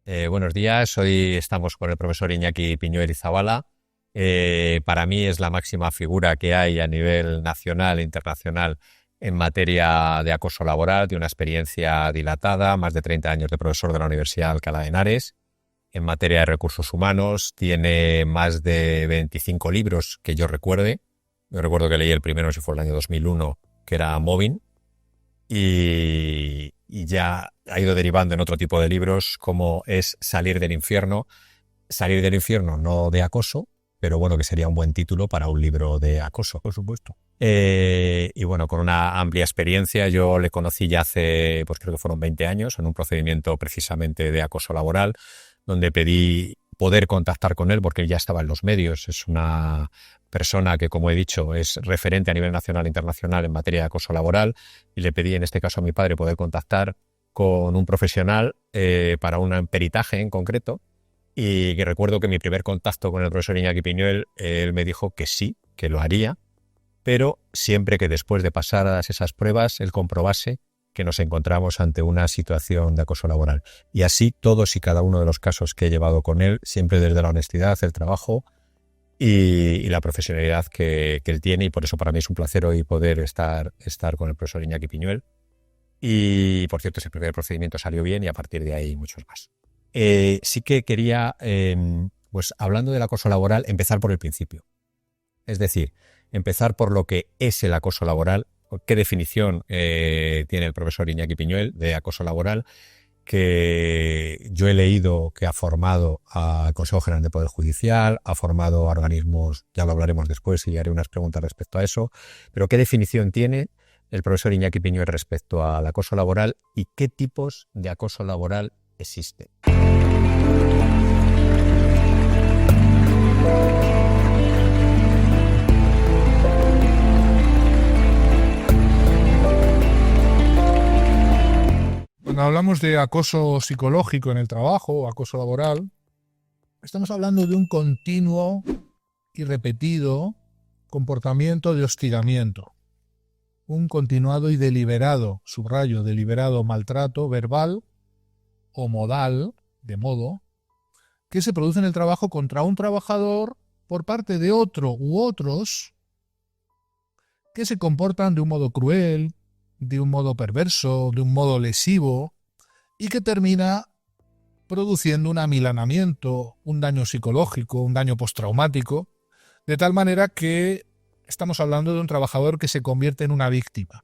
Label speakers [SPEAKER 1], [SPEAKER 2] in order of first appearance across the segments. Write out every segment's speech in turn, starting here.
[SPEAKER 1] Buenos días, hoy estamos con el profesor Iñaki Piñuel Izabala. Para mí es la máxima figura que hay a nivel nacional e internacional en materia de acoso laboral, de una experiencia dilatada, más de 30 años de profesor de la Universidad de Alcalá de Henares. En materia de recursos humanos tiene más de 25 libros que yo recuerde. Yo recuerdo que leí el primero, si fue el año 2001, que era Mobbing, y ya ha ido derivando en otro tipo de libros como es Salir del infierno no de acoso, pero bueno, que sería un buen título para un libro de acoso.
[SPEAKER 2] Por supuesto.
[SPEAKER 1] Y bueno, con una amplia experiencia, yo le conocí ya hace, pues creo que fueron 20 años, en un procedimiento precisamente de acoso laboral, donde pedí poder contactar con él porque él ya estaba en los medios. Es una persona que, como he dicho, es referente a nivel nacional e internacional en materia de acoso laboral, y le pedí en este caso a mi padre poder contactar con un profesional para un peritaje en concreto. Y que recuerdo que mi primer contacto con el profesor Iñaki Piñuel, él me dijo que sí, que lo haría, pero siempre que después de pasadas esas pruebas él comprobase que nos encontramos ante una situación de acoso laboral. Y así todos y cada uno de los casos que he llevado con él, siempre desde la honestidad, el trabajo y la profesionalidad que él tiene, y por eso para mí es un placer hoy poder estar con el profesor Iñaki Piñuel. Y por cierto, ese primer procedimiento salió bien y a partir de ahí muchos más. Sí que quería, pues hablando del acoso laboral, empezar por el principio. Es decir, empezar por lo que es el acoso laboral, qué definición tiene el profesor Iñaki Piñuel de acoso laboral, que yo he leído que ha formado al Consejo General de Poder Judicial, ha formado a organismos, ya lo hablaremos después y haré unas preguntas respecto a eso, pero qué definición tiene el profesor Iñaki Piñuel respecto al acoso laboral y qué tipos de acoso laboral existen.
[SPEAKER 2] Cuando hablamos de acoso psicológico en el trabajo o acoso laboral, estamos hablando de un continuo y repetido comportamiento de hostigamiento, un continuado y deliberado, subrayo, deliberado maltrato verbal o modal, de modo, que se produce en el trabajo contra un trabajador por parte de otro u otros que se comportan de un modo cruel, de un modo perverso, de un modo lesivo, y que termina produciendo un amilanamiento, un daño psicológico, un daño postraumático, de tal manera que estamos hablando de un trabajador que se convierte en una víctima.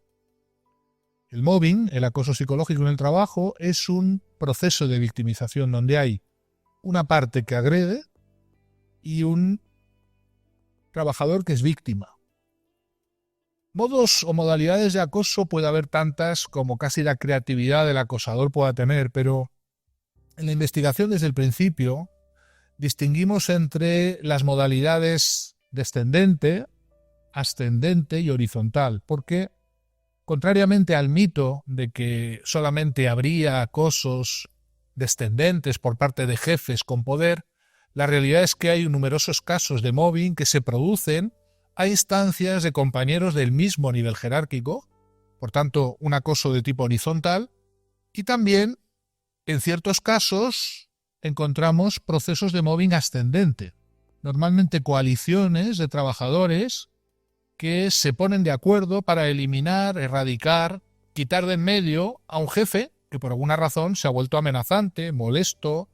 [SPEAKER 2] El mobbing, el acoso psicológico en el trabajo, es un proceso de victimización donde hay una parte que agrede y un trabajador que es víctima. Modos o modalidades de acoso puede haber tantas como casi la creatividad del acosador pueda tener, pero en la investigación desde el principio distinguimos entre las modalidades descendente, ascendente y horizontal, porque contrariamente al mito de que solamente habría acosos descendentes por parte de jefes con poder, la realidad es que hay numerosos casos de mobbing que se producen a instancias de compañeros del mismo nivel jerárquico, por tanto, un acoso de tipo horizontal, y también, en ciertos casos, encontramos procesos de mobbing ascendente, normalmente coaliciones de trabajadores que se ponen de acuerdo para eliminar, erradicar, quitar de en medio a un jefe que por alguna razón se ha vuelto amenazante, molesto,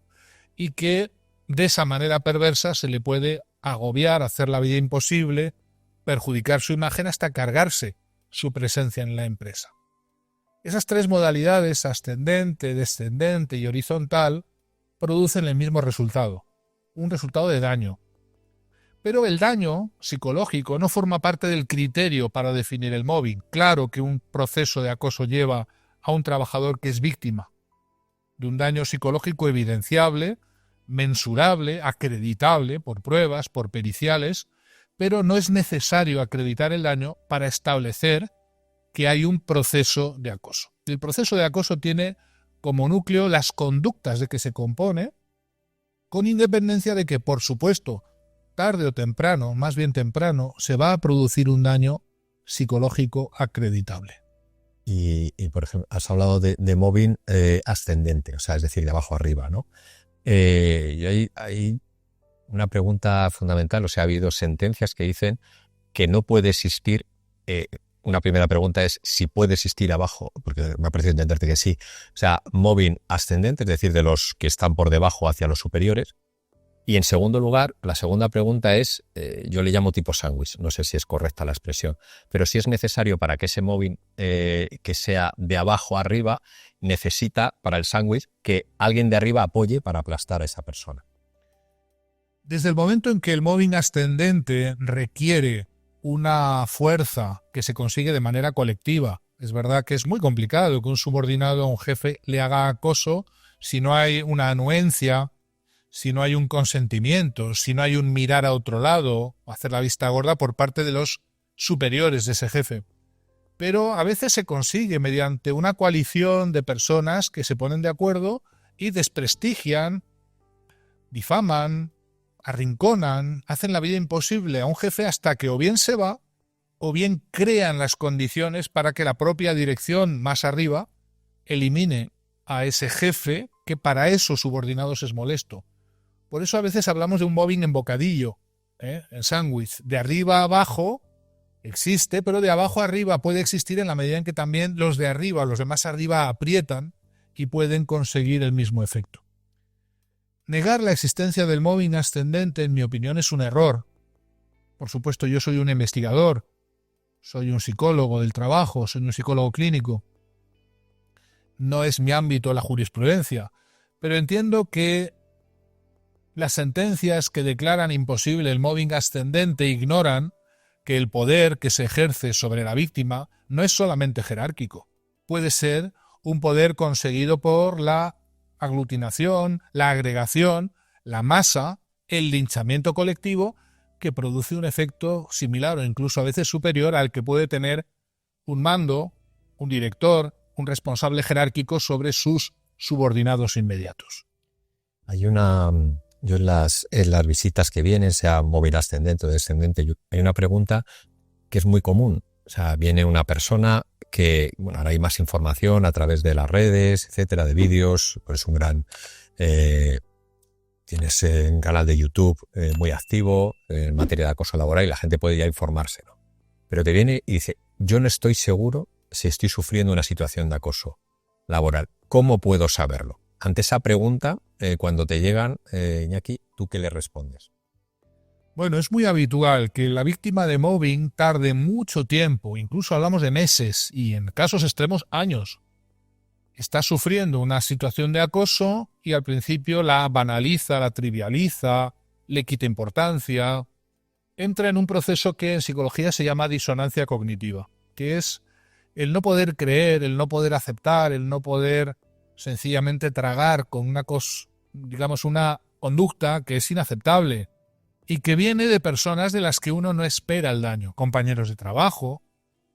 [SPEAKER 2] y que de esa manera perversa se le puede agobiar, hacer la vida imposible, perjudicar su imagen hasta cargarse su presencia en la empresa. Esas tres modalidades, ascendente, descendente y horizontal, producen el mismo resultado, un resultado de daño. Pero el daño psicológico no forma parte del criterio para definir el mobbing. Claro que un proceso de acoso lleva a un trabajador que es víctima de un daño psicológico evidenciable, mensurable, acreditable por pruebas, por periciales, pero no es necesario acreditar el daño para establecer que hay un proceso de acoso. El proceso de acoso tiene como núcleo las conductas de que se compone, con independencia de que, por supuesto, tarde o temprano, más bien temprano, se va a producir un daño psicológico acreditable.
[SPEAKER 1] Por ejemplo, has hablado de mobbing ascendente, o sea, es decir, de abajo arriba, ¿no? Y hay una pregunta fundamental, o sea, ha habido sentencias que dicen que no puede existir, una primera pregunta es si puede existir abajo, porque me ha parecido entenderte que sí, o sea, mobbing ascendente, es decir, de los que están por debajo hacia los superiores. Y en segundo lugar, la segunda pregunta es, yo le llamo tipo sándwich, no sé si es correcta la expresión, pero si es necesario para que ese mobbing que sea de abajo a arriba, necesita para el sándwich que alguien de arriba apoye para aplastar a esa persona.
[SPEAKER 2] Desde el momento en que el mobbing ascendente requiere una fuerza que se consigue de manera colectiva, es verdad que es muy complicado que un subordinado a un jefe le haga acoso si no hay una anuencia, si no hay un consentimiento, si no hay un mirar a otro lado o hacer la vista gorda por parte de los superiores de ese jefe. Pero a veces se consigue mediante una coalición de personas que se ponen de acuerdo y desprestigian, difaman, arrinconan, hacen la vida imposible a un jefe hasta que o bien se va o bien crean las condiciones para que la propia dirección más arriba elimine a ese jefe que para esos subordinados es molesto. Por eso a veces hablamos de un mobbing en bocadillo, en sándwich. De arriba a abajo existe, pero de abajo a arriba puede existir en la medida en que también los de arriba, los de más arriba aprietan y pueden conseguir el mismo efecto. Negar la existencia del mobbing ascendente, en mi opinión, es un error. Por supuesto, yo soy un investigador, soy un psicólogo del trabajo, soy un psicólogo clínico. No es mi ámbito la jurisprudencia, pero entiendo que las sentencias que declaran imposible el mobbing ascendente ignoran que el poder que se ejerce sobre la víctima no es solamente jerárquico. Puede ser un poder conseguido por la aglutinación, la agregación, la masa, el linchamiento colectivo, que produce un efecto similar o incluso a veces superior al que puede tener un mando, un director, un responsable jerárquico sobre sus subordinados inmediatos.
[SPEAKER 1] Yo en las visitas que vienen, sea móvil ascendente o descendente, hay una pregunta que es muy común. O sea, viene una persona que, bueno, ahora hay más información a través de las redes, etcétera, de vídeos, pues un gran... tienes un canal de YouTube muy activo en materia de acoso laboral y la gente puede ya informarse, ¿no? Pero te viene y dice, yo no estoy seguro si estoy sufriendo una situación de acoso laboral. ¿Cómo puedo saberlo? Ante esa pregunta, cuando te llegan, Iñaki, ¿tú qué le respondes?
[SPEAKER 2] Bueno, es muy habitual que la víctima de mobbing tarde mucho tiempo, incluso hablamos de meses y en casos extremos años. Está sufriendo una situación de acoso y al principio la banaliza, la trivializa, le quita importancia. Entra en un proceso que en psicología se llama disonancia cognitiva, que es el no poder creer, el no poder aceptar, el no poder sencillamente tragar con una conducta que es inaceptable y que viene de personas de las que uno no espera el daño, compañeros de trabajo,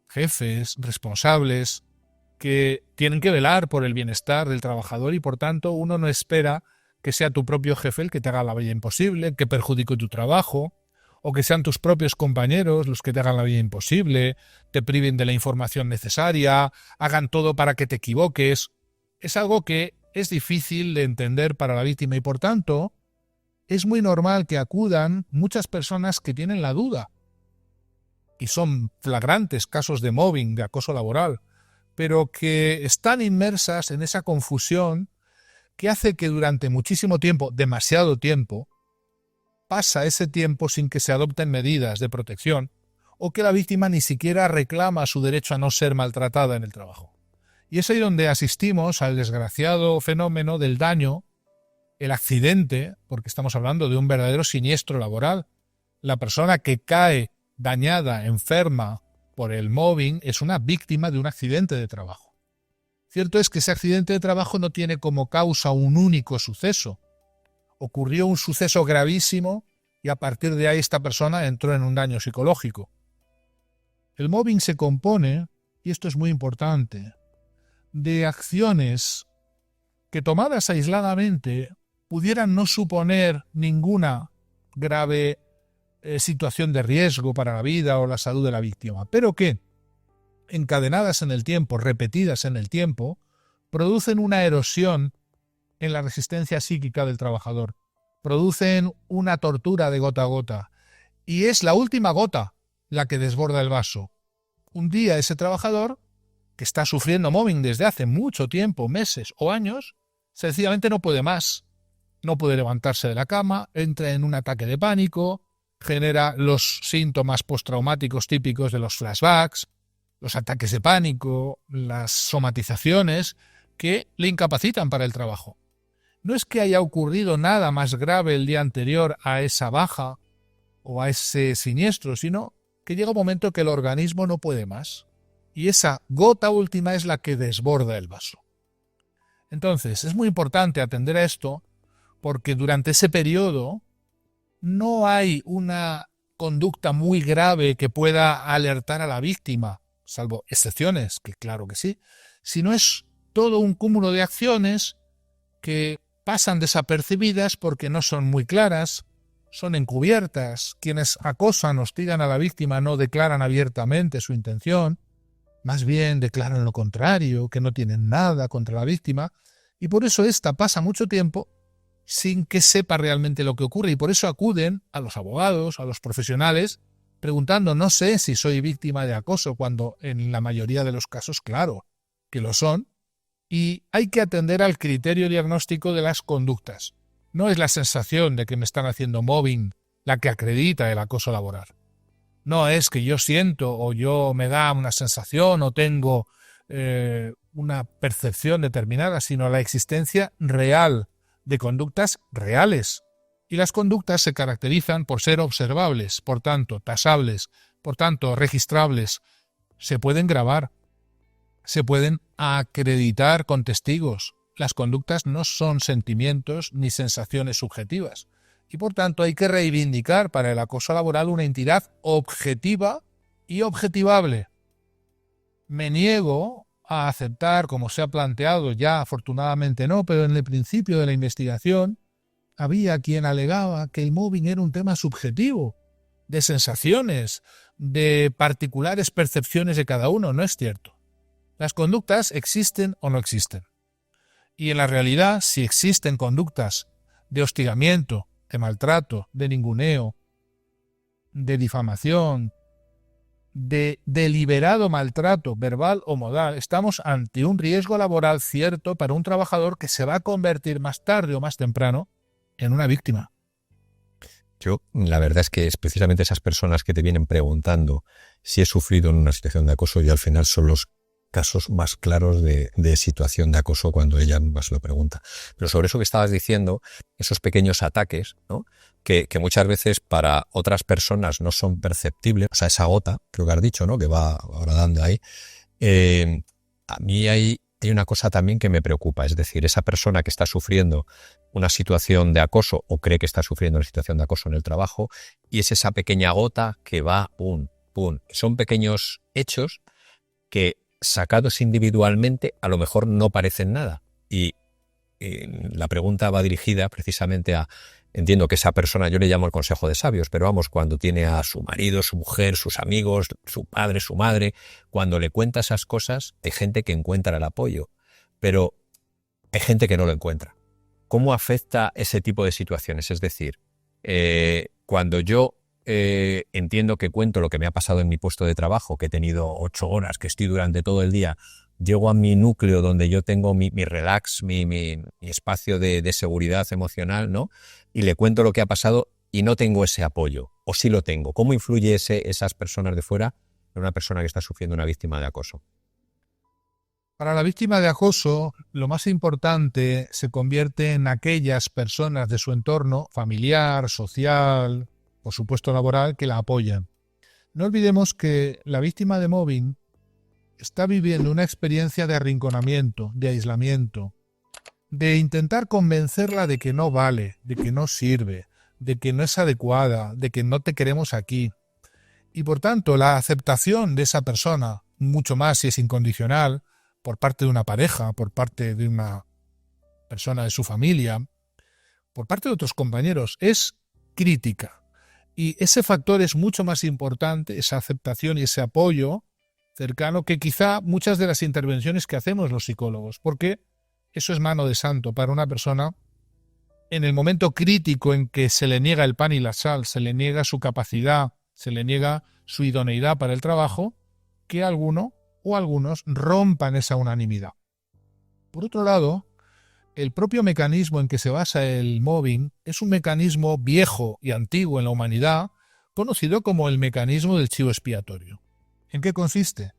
[SPEAKER 2] jefes, responsables, que tienen que velar por el bienestar del trabajador y por tanto uno no espera que sea tu propio jefe el que te haga la vida imposible, que perjudique tu trabajo, o que sean tus propios compañeros los que te hagan la vida imposible, te priven de la información necesaria, hagan todo para que te equivoques. Es algo que es difícil de entender para la víctima y por tanto es muy normal que acudan muchas personas que tienen la duda y son flagrantes casos de mobbing, de acoso laboral, pero que están inmersas en esa confusión que hace que durante muchísimo tiempo, demasiado tiempo, pasa ese tiempo sin que se adopten medidas de protección o que la víctima ni siquiera reclama su derecho a no ser maltratada en el trabajo. Y es ahí donde asistimos al desgraciado fenómeno del daño, el accidente, porque estamos hablando de un verdadero siniestro laboral. La persona que cae dañada, enferma por el mobbing es una víctima de un accidente de trabajo. Cierto es que ese accidente de trabajo no tiene como causa un único suceso. Ocurrió un suceso gravísimo y a partir de ahí esta persona entró en un daño psicológico. El mobbing se compone, y esto es muy importante, de acciones que tomadas aisladamente pudieran no suponer ninguna grave situación de riesgo para la vida o la salud de la víctima, pero que encadenadas en el tiempo, repetidas en el tiempo, producen una erosión en la resistencia psíquica del trabajador, producen una tortura de gota a gota, y es la última gota la que desborda el vaso. Un día ese trabajador, que está sufriendo mobbing desde hace mucho tiempo, meses o años, sencillamente no puede más. No puede levantarse de la cama, entra en un ataque de pánico, genera los síntomas postraumáticos típicos de los flashbacks, los ataques de pánico, las somatizaciones que le incapacitan para el trabajo. No es que haya ocurrido nada más grave el día anterior a esa baja o a ese siniestro, sino que llega un momento que el organismo no puede más. Y esa gota última es la que desborda el vaso. Entonces, es muy importante atender a esto porque durante ese periodo no hay una conducta muy grave que pueda alertar a la víctima, salvo excepciones, que claro que sí, sino es todo un cúmulo de acciones que pasan desapercibidas porque no son muy claras, son encubiertas. Quienes acosan, hostigan a la víctima no declaran abiertamente su intención, más bien declaran lo contrario, que no tienen nada contra la víctima, y por eso ésta pasa mucho tiempo sin que sepa realmente lo que ocurre, y por eso acuden a los abogados, a los profesionales, preguntando, no sé si soy víctima de acoso, cuando en la mayoría de los casos, claro, que lo son, y hay que atender al criterio diagnóstico de las conductas. No es la sensación de que me están haciendo mobbing la que acredita el acoso laboral. No es que yo siento o yo me da una sensación o tengo una percepción determinada, sino la existencia real de conductas reales. Y las conductas se caracterizan por ser observables, por tanto, tasables, por tanto, registrables. Se pueden grabar, se pueden acreditar con testigos. Las conductas no son sentimientos ni sensaciones subjetivas. Y por tanto hay que reivindicar para el acoso laboral una entidad objetiva y objetivable. Me niego a aceptar, como se ha planteado, ya afortunadamente no, pero en el principio de la investigación había quien alegaba que el mobbing era un tema subjetivo, de sensaciones, de particulares percepciones de cada uno. No es cierto. Las conductas existen o no existen. Y en la realidad, si existen conductas de hostigamiento, de maltrato, de ninguneo, de difamación, de deliberado maltrato verbal o modal, estamos ante un riesgo laboral cierto para un trabajador que se va a convertir más tarde o más temprano en una víctima.
[SPEAKER 1] Yo, la verdad es que es precisamente esas personas que te vienen preguntando si he sufrido en una situación de acoso y al final son los casos más claros de situación de acoso cuando ella más lo pregunta. Pero sobre eso que estabas diciendo, esos pequeños ataques, ¿no? que muchas veces para otras personas no son perceptibles, o sea, esa gota, creo que has dicho, ¿no? que va ahora dando ahí, a mí hay una cosa también que me preocupa, es decir, esa persona que está sufriendo una situación de acoso o cree que está sufriendo una situación de acoso en el trabajo y es esa pequeña gota que va, pum, pum. Son pequeños hechos que sacados individualmente a lo mejor no parecen nada. Y la pregunta va dirigida precisamente a, entiendo que esa persona, yo le llamo el consejo de sabios, pero vamos, cuando tiene a su marido, su mujer, sus amigos, su padre, su madre, cuando le cuenta esas cosas, hay gente que encuentra el apoyo, pero hay gente que no lo encuentra. ¿Cómo afecta ese tipo de situaciones? Es decir, cuando yo entiendo que cuento lo que me ha pasado en mi puesto de trabajo, que he tenido 8 horas, que estoy durante todo el día, llego a mi núcleo donde yo tengo mi relax, mi espacio de seguridad emocional, ¿no? Y le cuento lo que ha pasado y no tengo ese apoyo, o sí lo tengo. ¿Cómo influye esas personas de fuera en una persona que está sufriendo una víctima de acoso?
[SPEAKER 2] Para la víctima de acoso, lo más importante se convierte en aquellas personas de su entorno familiar, social, por supuesto laboral, que la apoyan. No olvidemos que la víctima de mobbing está viviendo una experiencia de arrinconamiento, de aislamiento, de intentar convencerla de que no vale, de que no sirve, de que no es adecuada, de que no te queremos aquí. Y por tanto, la aceptación de esa persona, mucho más si es incondicional, por parte de una pareja, por parte de una persona de su familia, por parte de otros compañeros, es crítica. Y ese factor es mucho más importante, esa aceptación y ese apoyo, cercano, que quizá muchas de las intervenciones que hacemos los psicólogos, porque eso es mano de santo para una persona en el momento crítico en que se le niega el pan y la sal, se le niega su capacidad, se le niega su idoneidad para el trabajo, que alguno o algunos rompan esa unanimidad. Por otro lado, el propio mecanismo en que se basa el mobbing es un mecanismo viejo y antiguo en la humanidad, conocido como el mecanismo del chivo expiatorio. ¿En qué consiste?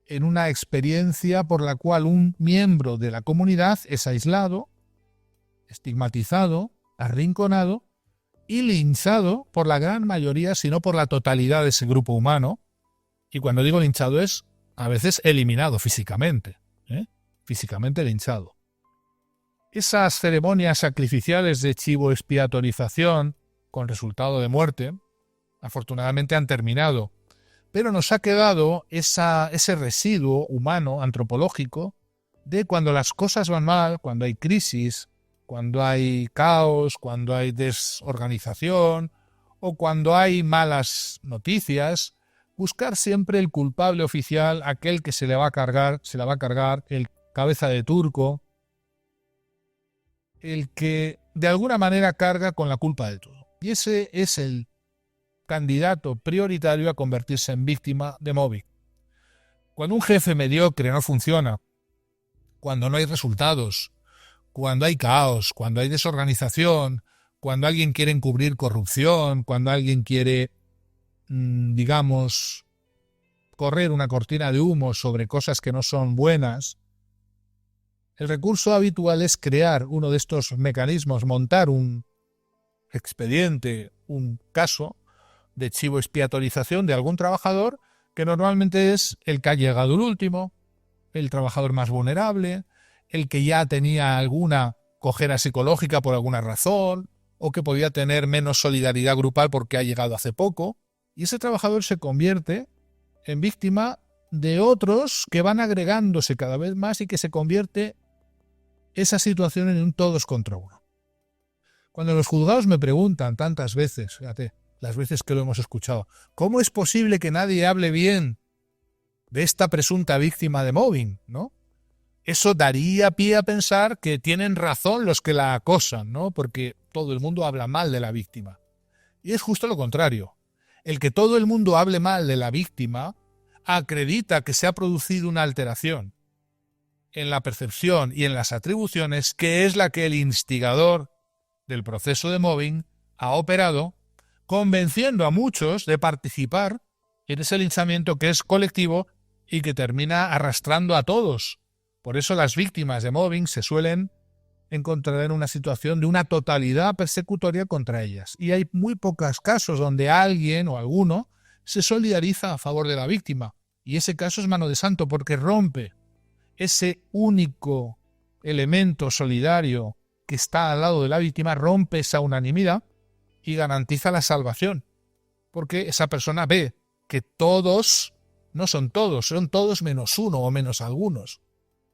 [SPEAKER 2] En una experiencia por la cual un miembro de la comunidad es aislado, estigmatizado, arrinconado y linchado por la gran mayoría, si no por la totalidad de ese grupo humano. Y cuando digo linchado es a veces eliminado físicamente, físicamente linchado. Esas ceremonias sacrificiales de chivo expiatorización con resultado de muerte, afortunadamente han terminado, pero nos ha quedado ese residuo humano, antropológico, de cuando las cosas van mal, cuando hay crisis, cuando hay caos, cuando hay desorganización o cuando hay malas noticias, buscar siempre el culpable oficial, aquel que se la va a cargar, el cabeza de turco, el que de alguna manera carga con la culpa de todo. Y ese es el candidato prioritario a convertirse en víctima de mobbing. Cuando un jefe mediocre no funciona, cuando no hay resultados, cuando hay caos, cuando hay desorganización, cuando alguien quiere encubrir corrupción, cuando alguien quiere, digamos, correr una cortina de humo sobre cosas que no son buenas, el recurso habitual es crear uno de estos mecanismos, montar un expediente, un caso de chivo expiatorización de algún trabajador que normalmente es el que ha llegado el último, el trabajador más vulnerable, el que ya tenía alguna cojera psicológica por alguna razón o que podía tener menos solidaridad grupal porque ha llegado hace poco, y ese trabajador se convierte en víctima de otros que van agregándose cada vez más y que se convierte esa situación en un todos contra uno. Cuando los juzgados me preguntan tantas veces, fíjate, las veces que lo hemos escuchado, ¿cómo es posible que nadie hable bien de esta presunta víctima de mobbing, ¿no? Eso daría pie a pensar que tienen razón los que la acosan, ¿no? Porque todo el mundo habla mal de la víctima. Y es justo lo contrario. El que todo el mundo hable mal de la víctima acredita que se ha producido una alteración en la percepción y en las atribuciones, que es la que el instigador del proceso de mobbing ha operado, convenciendo a muchos de participar en ese linchamiento que es colectivo y que termina arrastrando a todos. Por eso las víctimas de mobbing se suelen encontrar en una situación de una totalidad persecutoria contra ellas. Y hay muy pocos casos donde alguien o alguno se solidariza a favor de la víctima. Y ese caso es mano de santo porque rompe ese único elemento solidario que está al lado de la víctima, rompe esa unanimidad y garantiza la salvación. Porque esa persona ve que todos no son todos menos uno o menos algunos.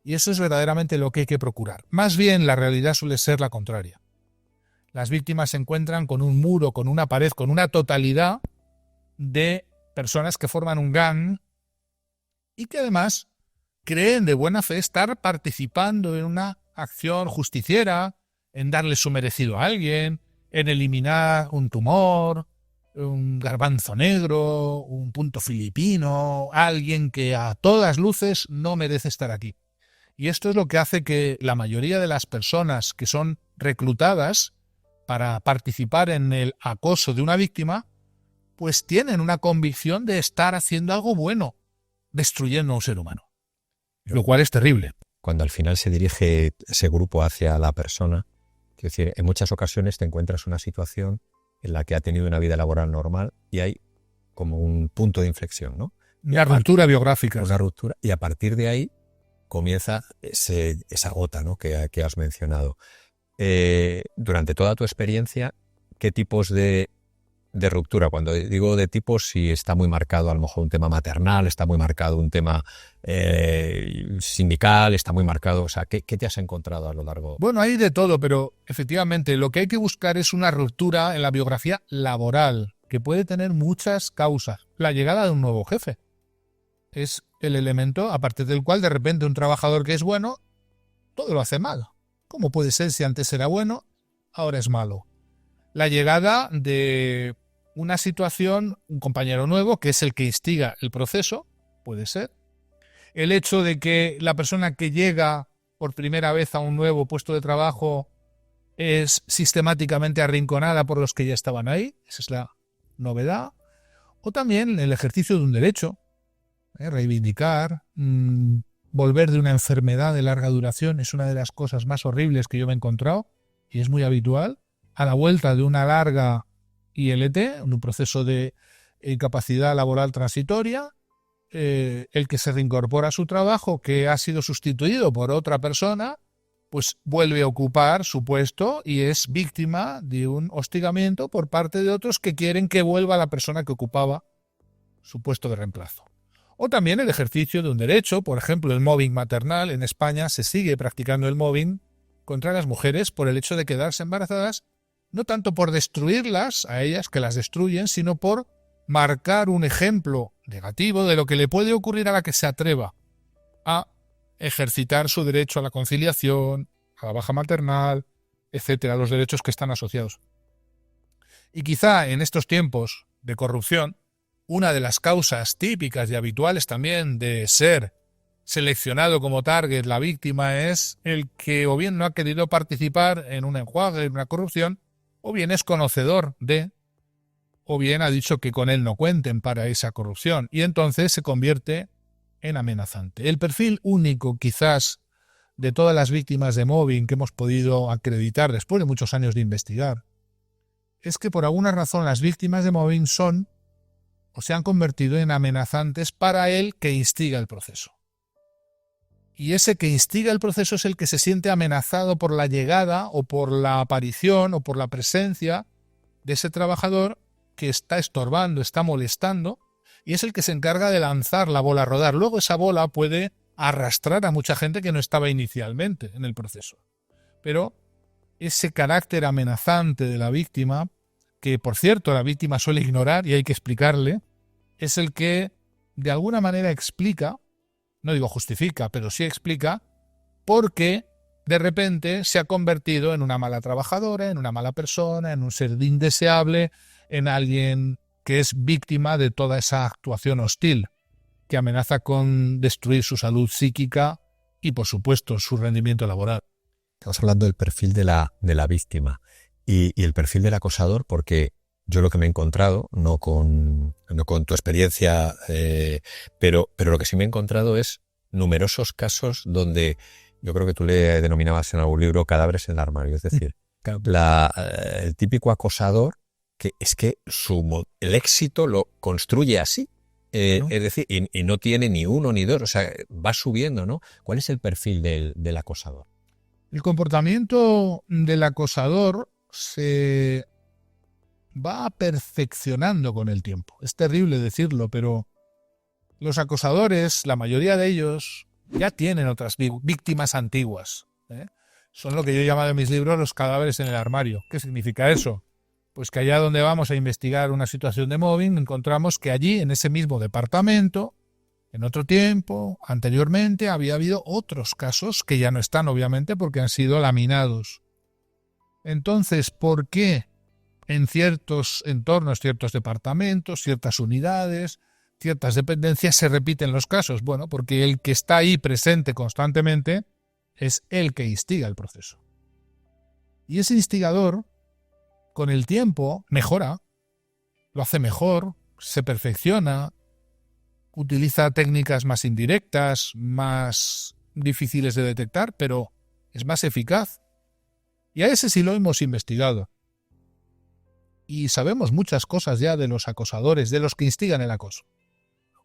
[SPEAKER 2] Y eso es verdaderamente lo que hay que procurar. Más bien la realidad suele ser la contraria. Las víctimas se encuentran con un muro, con una pared, con una totalidad de personas que forman un gang y que además creen de buena fe estar participando en una acción justiciera, en darle su merecido a alguien, en eliminar un tumor, un garbanzo negro, un punto filipino, alguien que a todas luces no merece estar aquí. Y esto es lo que hace que la mayoría de las personas que son reclutadas para participar en el acoso de una víctima, pues tienen una convicción de estar haciendo algo bueno, destruyendo a un ser humano. Lo cual es terrible.
[SPEAKER 1] Cuando al final se dirige ese grupo hacia la persona, quiero decir, en muchas ocasiones te encuentras una situación en la que ha tenido una vida laboral normal y hay como un punto de inflexión, ¿no?
[SPEAKER 2] Una ruptura biográfica.
[SPEAKER 1] Una ruptura, y a partir de ahí comienza esa gota, ¿no?, que has mencionado. Durante toda tu experiencia, ¿qué tipos de ruptura? Cuando digo de tipos, si está muy marcado a lo mejor un tema maternal, está muy marcado un tema sindical, está muy marcado, o sea, ¿qué te has encontrado a lo largo?
[SPEAKER 2] Bueno, hay de todo, pero efectivamente lo que hay que buscar es una ruptura en la biografía laboral, que puede tener muchas causas. La llegada de un nuevo jefe. es el elemento a partir del cual de repente un trabajador que es bueno, todo lo hace mal. ¿Cómo puede ser si antes era bueno, ahora es malo? La llegada de una situación, un compañero nuevo, que es el que instiga el proceso, puede ser. El hecho de que la persona que llega por primera vez a un nuevo puesto de trabajo es sistemáticamente arrinconada por los que ya estaban ahí, esa es la novedad. O también el ejercicio de un derecho, reivindicar, volver de una enfermedad de larga duración es una de las cosas más horribles que yo me he encontrado y es muy habitual. A la vuelta de una larga ILT, un proceso de incapacidad laboral transitoria, el que se reincorpora a su trabajo, que ha sido sustituido por otra persona, pues vuelve a ocupar su puesto y es víctima de un hostigamiento por parte de otros que quieren que vuelva la persona que ocupaba su puesto de reemplazo. O también el ejercicio de un derecho, por ejemplo, el mobbing maternal. En España se sigue practicando el mobbing contra las mujeres por el hecho de quedarse embarazadas, no tanto por destruirlas a ellas, que las destruyen, sino por marcar un ejemplo negativo de lo que le puede ocurrir a la que se atreva a ejercitar su derecho a la conciliación, a la baja maternal, etcétera, los derechos que están asociados. Y quizá en estos tiempos de corrupción, una de las causas típicas y habituales también de ser seleccionado como target la víctima es el que o bien no ha querido participar en un enjuague, en una corrupción, o bien es conocedor de, o bien ha dicho que con él no cuenten para esa corrupción, y entonces se convierte en amenazante. El perfil único, quizás, de todas las víctimas de mobbing que hemos podido acreditar después de muchos años de investigar, es que por alguna razón las víctimas de mobbing son o se han convertido en amenazantes para el que instiga el proceso. Y ese que instiga el proceso es el que se siente amenazado por la llegada o por la aparición o por la presencia de ese trabajador que está estorbando, está molestando, y es el que se encarga de lanzar la bola a rodar. Luego esa bola puede arrastrar a mucha gente que no estaba inicialmente en el proceso. Pero ese carácter amenazante de la víctima, que por cierto la víctima suele ignorar y hay que explicarle, es el que de alguna manera explica, no digo justifica, pero sí explica, por qué de repente se ha convertido en una mala trabajadora, en una mala persona, en un ser indeseable, en alguien que es víctima de toda esa actuación hostil, que amenaza con destruir su salud psíquica y, por supuesto, su rendimiento laboral.
[SPEAKER 1] Estamos hablando del perfil de la víctima y el perfil del acosador, porque yo lo que me he encontrado, no con tu experiencia, pero lo que sí me he encontrado es numerosos casos donde yo creo que tú le denominabas en algún libro cadáveres en el armario. Es decir, el típico acosador que es que el éxito lo construye así. ¿No? Es decir, y no tiene ni uno ni dos, o sea, va subiendo, ¿no? ¿Cuál es el perfil del acosador?
[SPEAKER 2] El comportamiento del acosador se va perfeccionando con el tiempo. Es terrible decirlo, pero los acosadores, la mayoría de ellos, ya tienen otras víctimas antiguas. Son lo que yo he llamado en mis libros los cadáveres en el armario. ¿Qué significa eso? Pues que allá donde vamos a investigar una situación de mobbing, encontramos que allí, en ese mismo departamento, en otro tiempo, anteriormente, había habido otros casos que ya no están, obviamente, porque han sido laminados. Entonces, ¿por qué en ciertos entornos, ciertos departamentos, ciertas unidades, ciertas dependencias se repiten los casos? Bueno, porque el que está ahí presente constantemente es el que instiga el proceso. Y ese instigador, con el tiempo, mejora, lo hace mejor, se perfecciona, utiliza técnicas más indirectas, más difíciles de detectar, pero es más eficaz. Y a ese sí lo hemos investigado. Y sabemos muchas cosas ya de los acosadores, de los que instigan el acoso.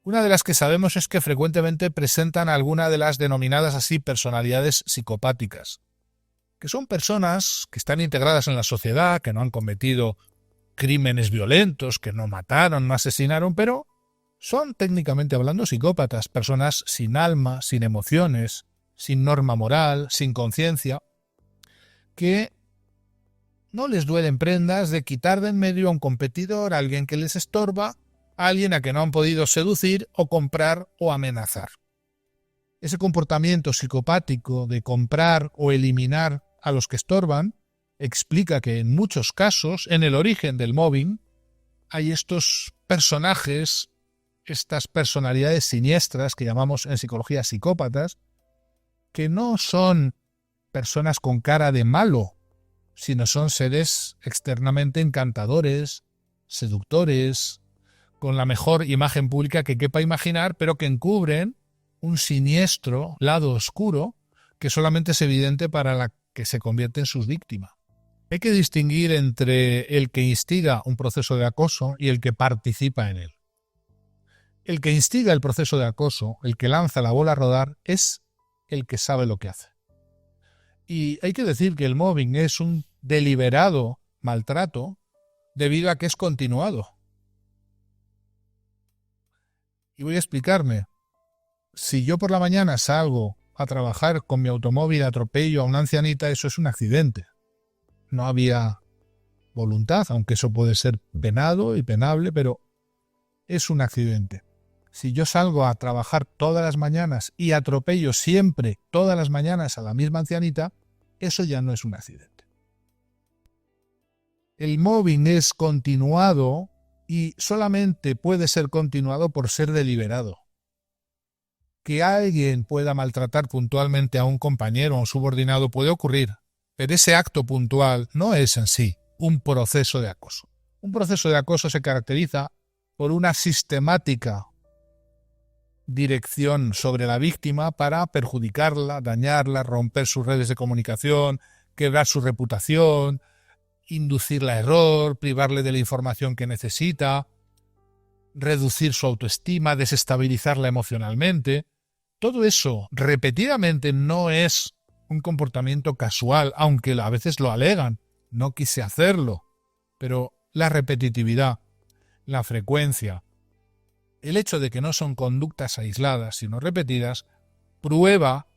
[SPEAKER 2] Una de las que sabemos es que frecuentemente presentan alguna de las denominadas así personalidades psicopáticas, que son personas que están integradas en la sociedad, que no han cometido crímenes violentos, que no mataron, no asesinaron, pero son técnicamente hablando psicópatas, personas sin alma, sin emociones, sin norma moral, sin conciencia, que no les duelen prendas de quitar de en medio a un competidor, a alguien que les estorba, a alguien a que no han podido seducir o comprar o amenazar. Ese comportamiento psicopático de comprar o eliminar a los que estorban explica que en muchos casos, en el origen del mobbing, hay estos personajes, estas personalidades siniestras que llamamos en psicología psicópatas, que no son personas con cara de malo, sino son seres externamente encantadores, seductores, con la mejor imagen pública que quepa imaginar, pero que encubren un siniestro lado oscuro que solamente es evidente para la que se convierte en su víctima. Hay que distinguir entre el que instiga un proceso de acoso y el que participa en él. El que instiga el proceso de acoso, el que lanza la bola a rodar, es el que sabe lo que hace. Y hay que decir que el mobbing es un deliberado maltrato debido a que es continuado. Y voy a explicarme. Si yo por la mañana salgo a trabajar con mi automóvil, atropello a una ancianita, eso es un accidente. No había voluntad, aunque eso puede ser penado y penable, pero es un accidente. Si yo salgo a trabajar todas las mañanas y atropello siempre, todas las mañanas a la misma ancianita, eso ya no es un accidente. El mobbing es continuado y solamente puede ser continuado por ser deliberado. Que alguien pueda maltratar puntualmente a un compañero o a un subordinado puede ocurrir, pero ese acto puntual no es en sí un proceso de acoso. Un proceso de acoso se caracteriza por una sistemática dirección sobre la víctima para perjudicarla, dañarla, romper sus redes de comunicación, quebrar su reputación, inducirla a error, privarle de la información que necesita, reducir su autoestima, desestabilizarla emocionalmente. Todo eso repetidamente no es un comportamiento casual, aunque a veces lo alegan. No quise hacerlo, pero la repetitividad, la frecuencia, el hecho de que no son conductas aisladas, sino repetidas, prueba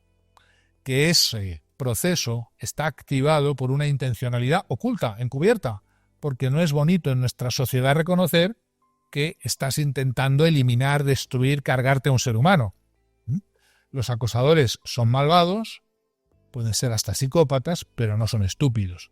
[SPEAKER 2] que ese proceso está activado por una intencionalidad oculta, encubierta, porque no es bonito en nuestra sociedad reconocer que estás intentando eliminar, destruir, cargarte a un ser humano. Los acosadores son malvados, pueden ser hasta psicópatas, pero no son estúpidos.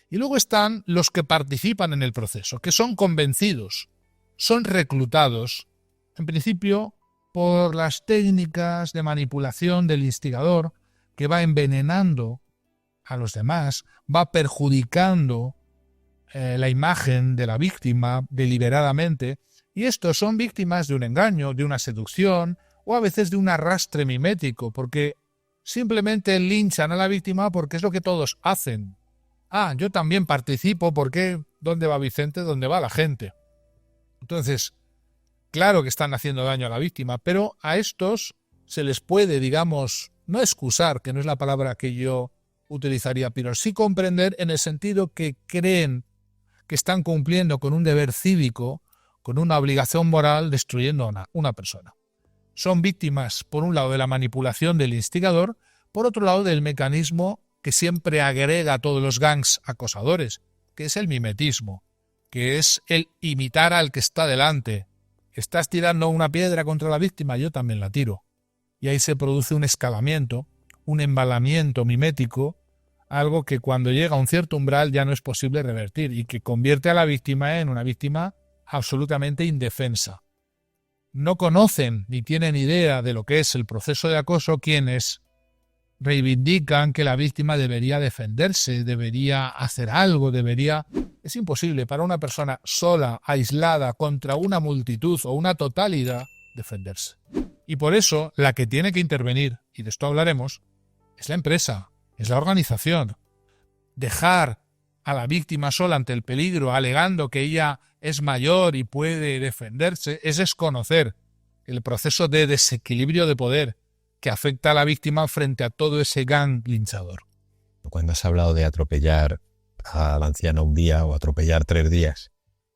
[SPEAKER 2] Y luego están los que participan en el proceso, que son convencidos, son reclutados, en principio, por las técnicas de manipulación del instigador, que va envenenando a los demás, va perjudicando la imagen de la víctima deliberadamente, y estos son víctimas de un engaño, de una seducción, o a veces de un arrastre mimético, porque simplemente linchan a la víctima porque es lo que todos hacen. Ah, yo también participo porque ¿dónde va Vicente? ¿Dónde va la gente? Entonces, claro que están haciendo daño a la víctima, pero a estos se les puede, digamos, no excusar, que no es la palabra que yo utilizaría, pero sí comprender en el sentido que creen que están cumpliendo con un deber cívico, con una obligación moral, destruyendo a una persona. Son víctimas, por un lado, de la manipulación del instigador, por otro lado, del mecanismo que siempre agrega a todos los gangs acosadores, que es el mimetismo, que es el imitar al que está delante. Estás tirando una piedra contra la víctima, yo también la tiro. Y ahí se produce un escalamiento, un embalamiento mimético, algo que cuando llega a un cierto umbral ya no es posible revertir y que convierte a la víctima en una víctima absolutamente indefensa. No conocen ni tienen idea de lo que es el proceso de acoso quienes reivindican que la víctima debería defenderse, debería hacer algo, debería... Es imposible para una persona sola, aislada, contra una multitud o una totalidad, defenderse. Y por eso la que tiene que intervenir, y de esto hablaremos, es la empresa, es la organización. Dejar a la víctima sola ante el peligro, alegando que ella es mayor y puede defenderse, es desconocer el proceso de desequilibrio de poder que afecta a la víctima frente a todo ese gang linchador.
[SPEAKER 1] Cuando has hablado de atropellar a la anciana un día o atropellar 3 días,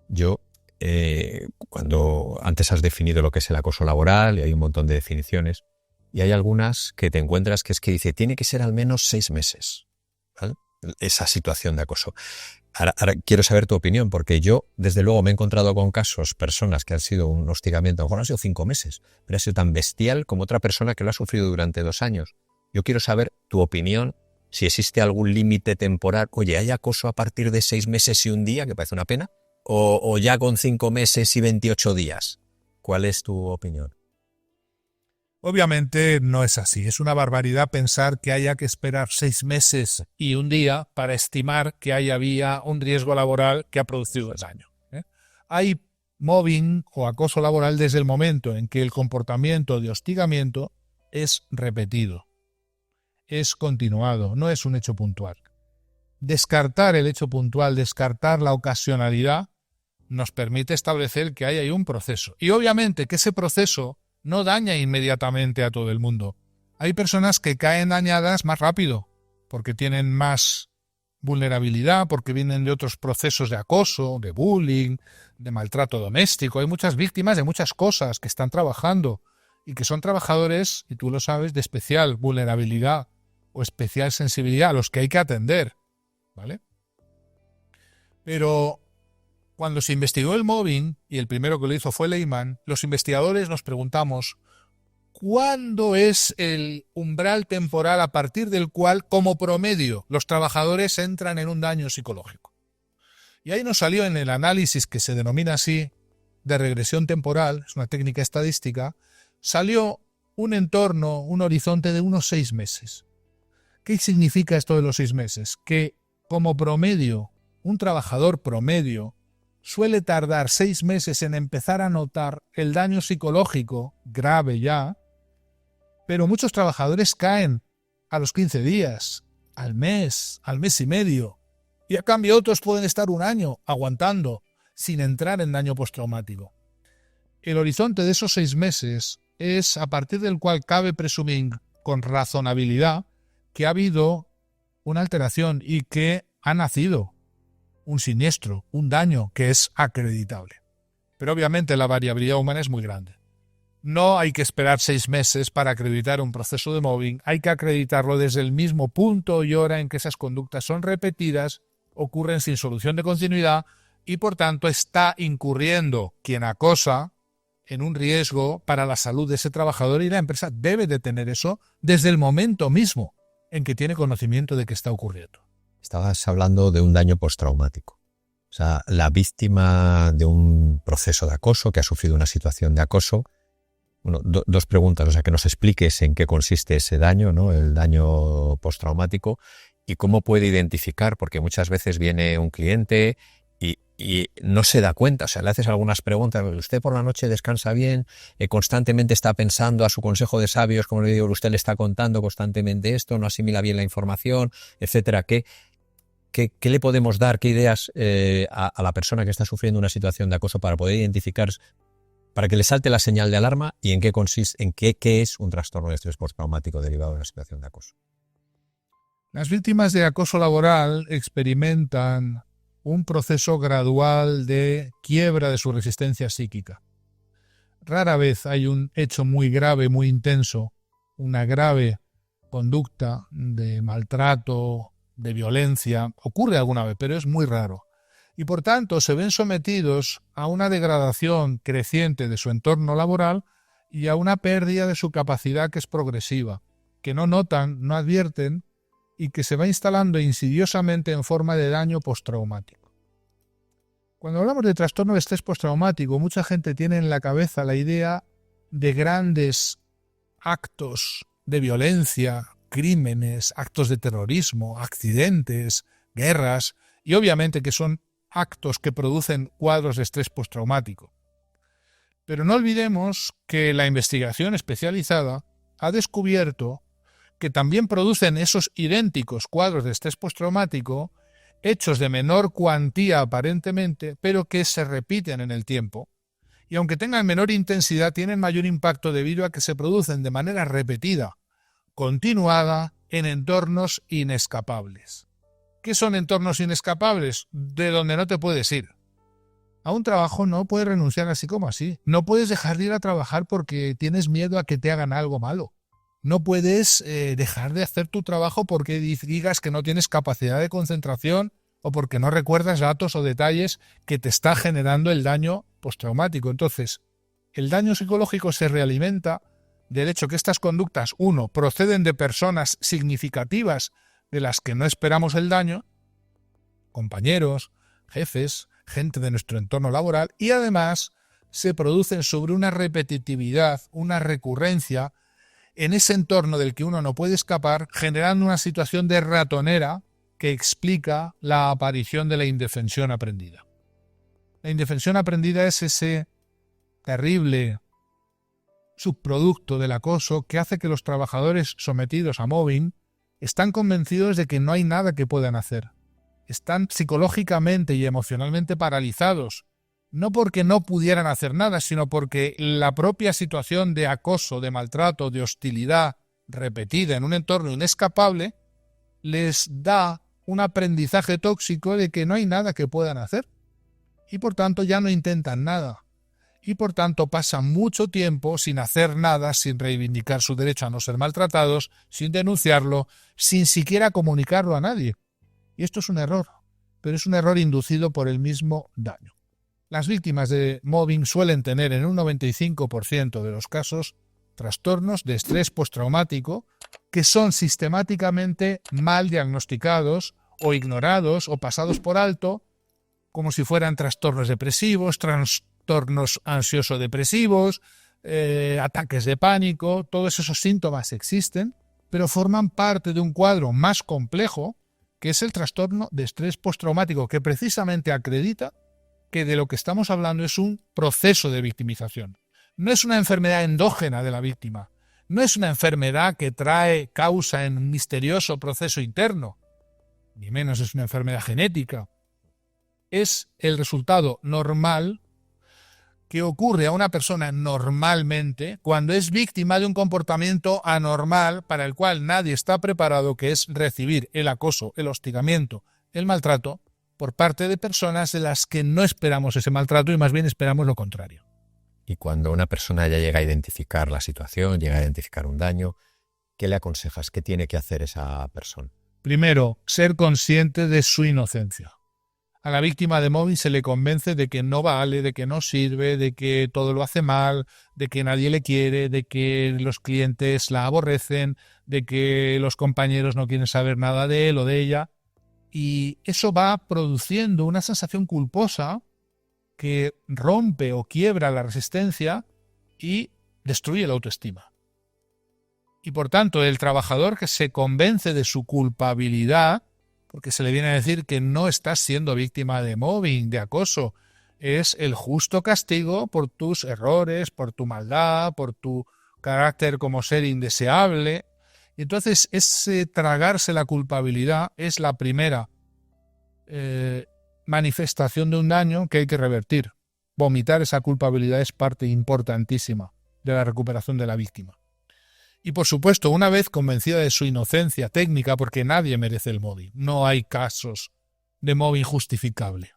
[SPEAKER 1] yo, cuando antes has definido lo que es el acoso laboral, y hay un montón de definiciones, y hay algunas que te encuentras que es que dice, tiene que ser al menos 6 meses. ¿Vale? esa situación de acoso. Ahora quiero saber tu opinión, porque yo, desde luego, me he encontrado con casos, personas que han sido un hostigamiento, a lo mejor han sido 5 meses, pero ha sido tan bestial como otra persona que lo ha sufrido durante 2 años. Yo quiero saber tu opinión, si existe algún límite temporal. Oye, ¿hay acoso a partir de 6 meses y 1 día, que parece una pena? ¿O ya con 5 meses y 28 días? ¿Cuál es tu opinión?
[SPEAKER 2] Obviamente no es así. Es una barbaridad pensar que haya que esperar 6 meses y 1 día para estimar que había un riesgo laboral que ha producido el daño. Hay mobbing o acoso laboral desde el momento en que el comportamiento de hostigamiento es repetido, es continuado, no es un hecho puntual. Descartar el hecho puntual, descartar la ocasionalidad, nos permite establecer que hay ahí un proceso. Y obviamente que ese proceso no daña inmediatamente a todo el mundo. Hay personas que caen dañadas más rápido, porque tienen más vulnerabilidad, porque vienen de otros procesos de acoso, de bullying, de maltrato doméstico. Hay muchas víctimas de muchas cosas que están trabajando y que son trabajadores, y tú lo sabes, de especial vulnerabilidad o especial sensibilidad, a los que hay que atender, ¿vale? Pero cuando se investigó el mobbing, y el primero que lo hizo fue Lehman, los investigadores nos preguntamos ¿cuándo es el umbral temporal a partir del cual, como promedio, los trabajadores entran en un daño psicológico? Y ahí nos salió, en el análisis que se denomina así, de regresión temporal, es una técnica estadística, salió un entorno, un horizonte de unos 6 meses. ¿Qué significa esto de los 6 meses? Que como promedio, un trabajador promedio suele tardar 6 meses en empezar a notar el daño psicológico, grave ya, pero muchos trabajadores caen a los 15 días, al mes y medio, y a cambio otros pueden estar 1 año aguantando sin entrar en daño postraumático. El horizonte de esos 6 meses es a partir del cual cabe presumir con razonabilidad que ha habido una alteración y que ha nacido un siniestro, un daño que es acreditable. Pero obviamente la variabilidad humana es muy grande. No hay que esperar 6 meses para acreditar un proceso de mobbing, hay que acreditarlo desde el mismo punto y hora en que esas conductas son repetidas, ocurren sin solución de continuidad y por tanto está incurriendo quien acosa en un riesgo para la salud de ese trabajador, y la empresa debe de tener eso desde el momento mismo en que tiene conocimiento de que está ocurriendo.
[SPEAKER 1] Estabas hablando de un daño postraumático. O sea, la víctima de un proceso de acoso, que ha sufrido una situación de acoso. Bueno, 2 preguntas, o sea, que nos expliques en qué consiste ese daño, ¿no? El daño postraumático, y cómo puede identificar, porque muchas veces viene un cliente y no se da cuenta. O sea, le haces algunas preguntas, usted por la noche descansa bien, constantemente está pensando a su consejo de sabios, como le digo, usted le está contando constantemente esto, no asimila bien la información, etcétera. ¿Qué le podemos dar, qué ideas a la persona que está sufriendo una situación de acoso para poder identificar, para que le salte la señal de alarma, y en qué consiste, qué es un trastorno de estrés postraumático derivado de una situación de acoso?
[SPEAKER 2] Las víctimas de acoso laboral experimentan un proceso gradual de quiebra de su resistencia psíquica. Rara vez hay un hecho muy grave, muy intenso, una grave conducta de maltrato, de violencia. Ocurre alguna vez, pero es muy raro. Y por tanto se ven sometidos a una degradación creciente de su entorno laboral y a una pérdida de su capacidad, que es progresiva, que no notan, no advierten, y que se va instalando insidiosamente en forma de daño postraumático. Cuando hablamos de trastorno de estrés postraumático, mucha gente tiene en la cabeza la idea de grandes actos de violencia, crímenes, actos de terrorismo, accidentes, guerras, y obviamente que son actos que producen cuadros de estrés postraumático. Pero no olvidemos que la investigación especializada ha descubierto que también producen esos idénticos cuadros de estrés postraumático, hechos de menor cuantía aparentemente, pero que se repiten en el tiempo, y aunque tengan menor intensidad, tienen mayor impacto debido a que se producen de manera repetida, continuada, en entornos inescapables. ¿Qué son entornos inescapables? De donde no te puedes ir. A un trabajo no puedes renunciar así como así. No puedes dejar de ir a trabajar porque tienes miedo a que te hagan algo malo. No puedes dejar de hacer tu trabajo porque digas que no tienes capacidad de concentración o porque no recuerdas datos o detalles que te está generando el daño postraumático. Entonces, el daño psicológico se realimenta del hecho que estas conductas, uno, proceden de personas significativas de las que no esperamos el daño, compañeros, jefes, gente de nuestro entorno laboral, y además se producen sobre una repetitividad, una recurrencia en ese entorno del que uno no puede escapar, generando una situación de ratonera que explica la aparición de la indefensión aprendida. La indefensión aprendida es ese terrible subproducto del acoso que hace que los trabajadores sometidos a mobbing están convencidos de que no hay nada que puedan hacer. Están psicológicamente y emocionalmente paralizados, no porque no pudieran hacer nada, sino porque la propia situación de acoso, de maltrato, de hostilidad repetida en un entorno inescapable les da un aprendizaje tóxico de que no hay nada que puedan hacer y por tanto ya no intentan nada y por tanto pasan mucho tiempo sin hacer nada, sin reivindicar su derecho a no ser maltratados, sin denunciarlo, sin siquiera comunicarlo a nadie. Y esto es un error, pero es un error inducido por el mismo daño. Las víctimas de mobbing suelen tener en un 95% de los casos trastornos de estrés postraumático que son sistemáticamente mal diagnosticados o ignorados o pasados por alto, como si fueran trastornos depresivos, trastornos ansioso-depresivos, ataques de pánico. Todos esos síntomas existen, pero forman parte de un cuadro más complejo que es el trastorno de estrés postraumático, que precisamente acredita que de lo que estamos hablando es un proceso de victimización. No es una enfermedad endógena de la víctima, no es una enfermedad que trae causa en un misterioso proceso interno, ni menos es una enfermedad genética. Es el resultado normal que ocurre a una persona normalmente cuando es víctima de un comportamiento anormal para el cual nadie está preparado, que es recibir el acoso, el hostigamiento, el maltrato por parte de personas de las que no esperamos ese maltrato y más bien esperamos lo contrario.
[SPEAKER 1] Y cuando una persona ya llega a identificar la situación, llega a identificar un daño, ¿qué le aconsejas? ¿Qué tiene que hacer esa persona?
[SPEAKER 2] Primero, ser consciente de su inocencia. A la víctima de mobbing se le convence de que no vale, de que no sirve, de que todo lo hace mal, de que nadie le quiere, de que los clientes la aborrecen, de que los compañeros no quieren saber nada de él o de ella. Y eso va produciendo una sensación culposa que rompe o quiebra la resistencia y destruye la autoestima. Y por tanto, el trabajador que se convence de su culpabilidad, porque se le viene a decir que no estás siendo víctima de mobbing, de acoso, es el justo castigo por tus errores, por tu maldad, por tu carácter como ser indeseable. Y entonces ese tragarse la culpabilidad es la primera manifestación de un daño que hay que revertir. Vomitar esa culpabilidad es parte importantísima de la recuperación de la víctima. Y por supuesto, una vez convencida de su inocencia técnica, porque nadie merece el mobbing, no hay casos de mobbing justificable.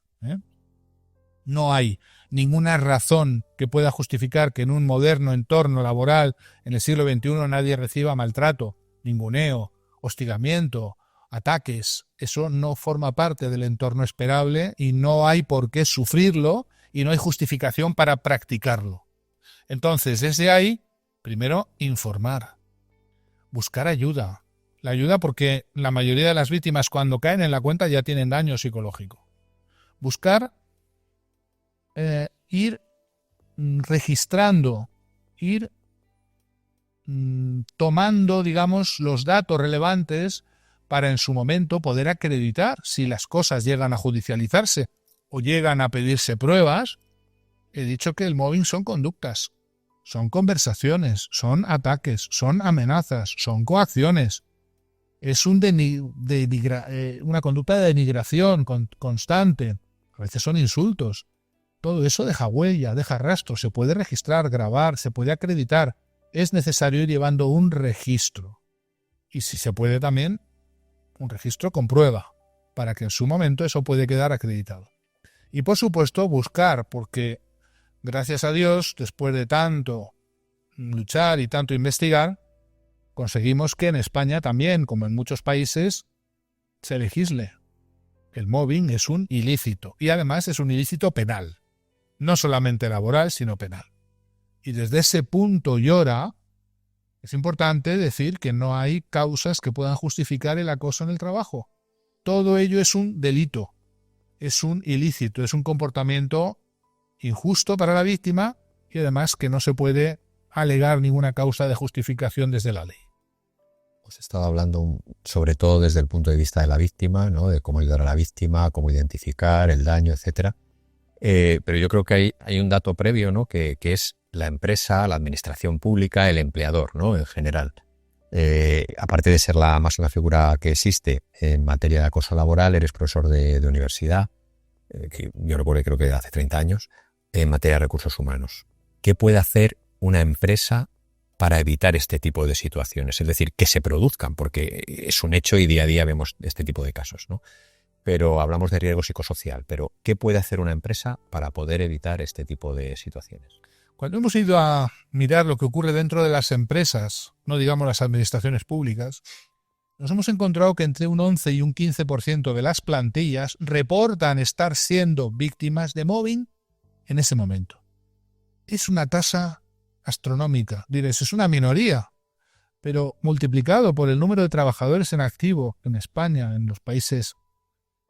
[SPEAKER 2] No hay ninguna razón que pueda justificar que en un moderno entorno laboral en el siglo XXI nadie reciba maltrato, ninguneo, hostigamiento, ataques. Eso no forma parte del entorno esperable y no hay por qué sufrirlo y no hay justificación para practicarlo. Entonces, desde ahí, primero, informar. Buscar ayuda. La ayuda porque la mayoría de las víctimas cuando caen en la cuenta ya tienen daño psicológico. Buscar ir registrando, ir tomando, digamos, los datos relevantes para en su momento poder acreditar si las cosas llegan a judicializarse o llegan a pedirse pruebas. He dicho que el mobbing son conductas. Son conversaciones, son ataques, son amenazas, son coacciones. Es una conducta de denigración constante. A veces son insultos. Todo eso deja huella, deja rastro. Se puede registrar, grabar, se puede acreditar. Es necesario ir llevando un registro. Y si se puede también, un registro con prueba, para que en su momento eso puede quedar acreditado. Y por supuesto buscar, porque gracias a Dios, después de tanto luchar y tanto investigar, conseguimos que en España también, como en muchos países, se legisle. El mobbing es un ilícito y además es un ilícito penal, no solamente laboral, sino penal. Y desde ese punto y hora es importante decir que no hay causas que puedan justificar el acoso en el trabajo. Todo ello es un delito, es un ilícito, es un comportamiento injusto para la víctima y además que no se puede alegar ninguna causa de justificación desde la ley.
[SPEAKER 1] Hemos estado hablando sobre todo desde el punto de vista de la víctima, ¿no? De cómo ayudar a la víctima, cómo identificar el daño, etcétera. Pero yo creo que hay un dato previo, ¿no? Que es la empresa, la administración pública, el empleador, ¿no? En general. Aparte de ser la máxima figura que existe en materia de acoso laboral, eres profesor de universidad, que yo recuerdo, creo que hace 30 años, en materia de recursos humanos. ¿Qué puede hacer una empresa para evitar este tipo de situaciones? Es decir, que se produzcan, porque es un hecho y día a día vemos este tipo de casos, ¿no? Pero hablamos de riesgo psicosocial. Pero ¿qué puede hacer una empresa para poder evitar este tipo de situaciones?
[SPEAKER 2] Cuando hemos ido a mirar lo que ocurre dentro de las empresas, no digamos las administraciones públicas, nos hemos encontrado que entre un 11 y un 15% de las plantillas reportan estar siendo víctimas de mobbing en ese momento. Es una tasa astronómica. Diréis, es una minoría, pero multiplicado por el número de trabajadores en activo en España, en los países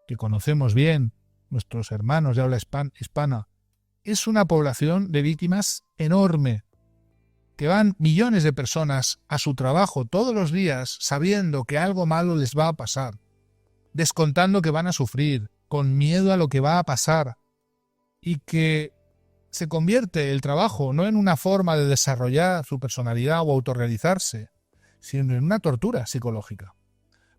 [SPEAKER 2] que conocemos bien, nuestros hermanos de habla hispana, es una población de víctimas enorme, que van millones de personas a su trabajo todos los días sabiendo que algo malo les va a pasar, descontando que van a sufrir, con miedo a lo que va a pasar, y que se convierte el trabajo no en una forma de desarrollar su personalidad o autorrealizarse, sino en una tortura psicológica.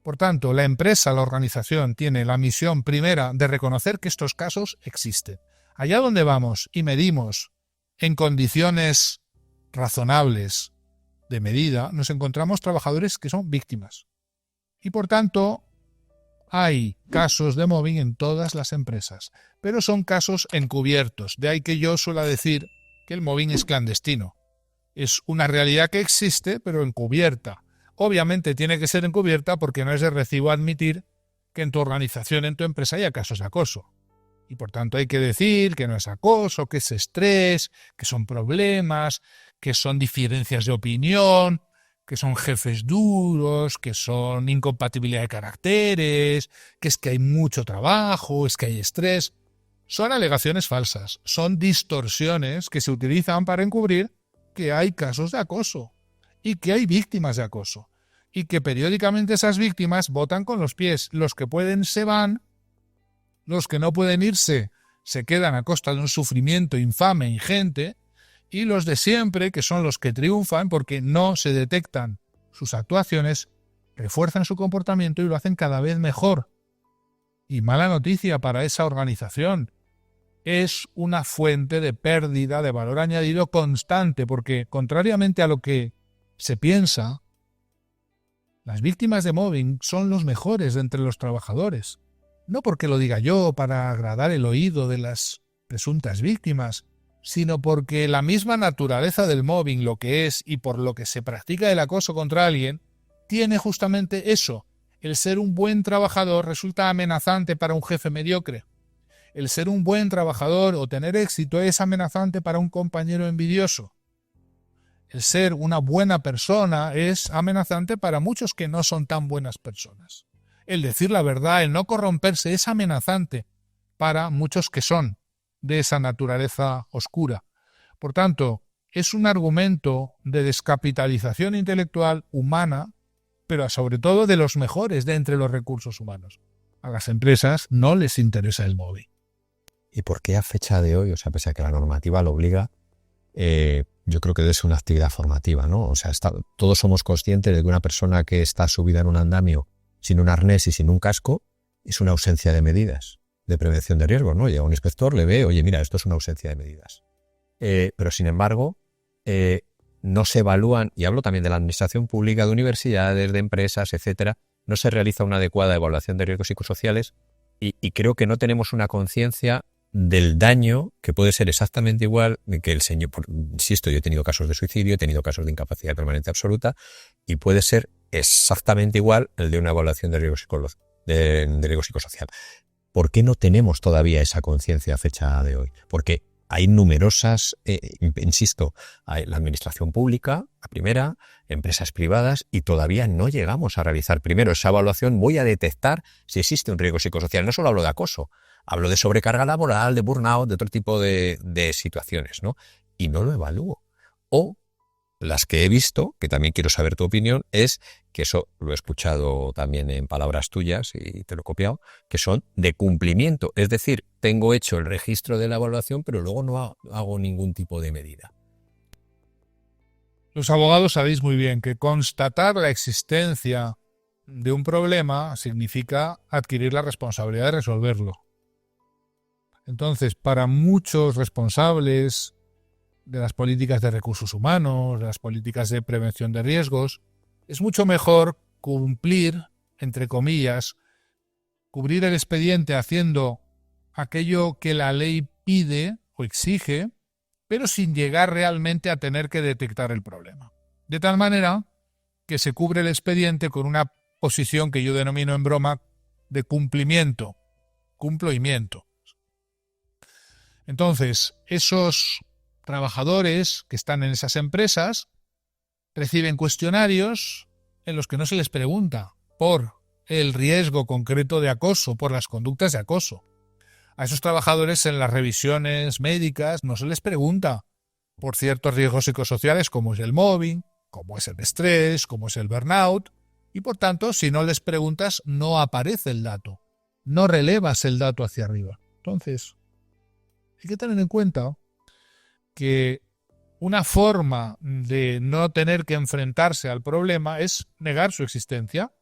[SPEAKER 2] Por tanto, la empresa, la organización, tiene la misión primera de reconocer que estos casos existen. Allá donde vamos y medimos en condiciones razonables de medida, nos encontramos trabajadores que son víctimas. Y por tanto, hay casos de mobbing en todas las empresas, pero son casos encubiertos. De ahí que yo suelo decir que el mobbing es clandestino. Es una realidad que existe, pero encubierta. Obviamente tiene que ser encubierta porque no es de recibo admitir que en tu organización, en tu empresa, haya casos de acoso. Y por tanto hay que decir que no es acoso, que es estrés, que son problemas, que son diferencias de opinión, que son jefes duros, que son incompatibilidad de caracteres, que es que hay mucho trabajo, es que hay estrés. Son alegaciones falsas, son distorsiones que se utilizan para encubrir que hay casos de acoso y que hay víctimas de acoso y que periódicamente esas víctimas votan con los pies. Los que pueden se van, los que no pueden irse se quedan a costa de un sufrimiento infame e ingente, y los de siempre, que son los que triunfan porque no se detectan sus actuaciones, refuerzan su comportamiento y lo hacen cada vez mejor. Y mala noticia para esa organización. Es una fuente de pérdida de valor añadido constante, porque contrariamente a lo que se piensa, las víctimas de mobbing son los mejores de entre los trabajadores. No porque lo diga yo para agradar el oído de las presuntas víctimas, sino porque la misma naturaleza del mobbing, lo que es y por lo que se practica el acoso contra alguien, tiene justamente eso. El ser un buen trabajador resulta amenazante para un jefe mediocre. El ser un buen trabajador o tener éxito es amenazante para un compañero envidioso. El ser una buena persona es amenazante para muchos que no son tan buenas personas. El decir la verdad, el no corromperse es amenazante para muchos que son de esa naturaleza oscura. Por tanto, es un argumento de descapitalización intelectual humana, pero sobre todo de los mejores de entre los recursos humanos. A las empresas no les interesa el mobbing.
[SPEAKER 1] ¿Y por qué a fecha de hoy, o sea, pese a que la normativa lo obliga, yo creo que debe ser una actividad formativa, ¿no? O sea, todos somos conscientes de que una persona que está subida en un andamio sin un arnés y sin un casco es una ausencia de medidas de prevención de riesgos, ¿no? Llega un inspector, le ve, oye, mira, esto es una ausencia de medidas. Pero sin embargo, no se evalúan, y hablo también de la administración pública, de universidades, de empresas, etcétera, no se realiza una adecuada evaluación de riesgos psicosociales y creo que no tenemos una conciencia del daño que puede ser exactamente igual que el señor, insisto, yo he tenido casos de suicidio, he tenido casos de incapacidad permanente absoluta, y puede ser exactamente igual el de una evaluación de riesgo psicosocial. ¿Por qué no tenemos todavía esa conciencia a fecha de hoy? Porque hay numerosas, insisto, hay la administración pública, la primera, empresas privadas, y todavía no llegamos a realizar primero esa evaluación. Voy a detectar si existe un riesgo psicosocial. No solo hablo de acoso, hablo de sobrecarga laboral, de burnout, de otro tipo de situaciones, ¿no? Y no lo evalúo. O las que he visto, que también quiero saber tu opinión, es que eso lo he escuchado también en palabras tuyas y te lo he copiado, que son de cumplimiento. Es decir, tengo hecho el registro de la evaluación, pero luego no hago ningún tipo de medida.
[SPEAKER 2] Los abogados sabéis muy bien que constatar la existencia de un problema significa adquirir la responsabilidad de resolverlo. Entonces, para muchos responsables de las políticas de recursos humanos, de las políticas de prevención de riesgos, es mucho mejor cumplir, entre comillas, cubrir el expediente haciendo aquello que la ley pide o exige, pero sin llegar realmente a tener que detectar el problema. De tal manera que se cubre el expediente con una posición que yo denomino en broma de cumplimiento, cumplimiento. Entonces, esos trabajadores que están en esas empresas reciben cuestionarios en los que no se les pregunta por el riesgo concreto de acoso, por las conductas de acoso. A esos trabajadores en las revisiones médicas no se les pregunta por ciertos riesgos psicosociales como es el mobbing, como es el estrés, como es el burnout, y por tanto, si no les preguntas, no aparece el dato, no relevas el dato hacia arriba. Entonces, hay que tener en cuenta que una forma de no tener que enfrentarse al problema es negar su existencia,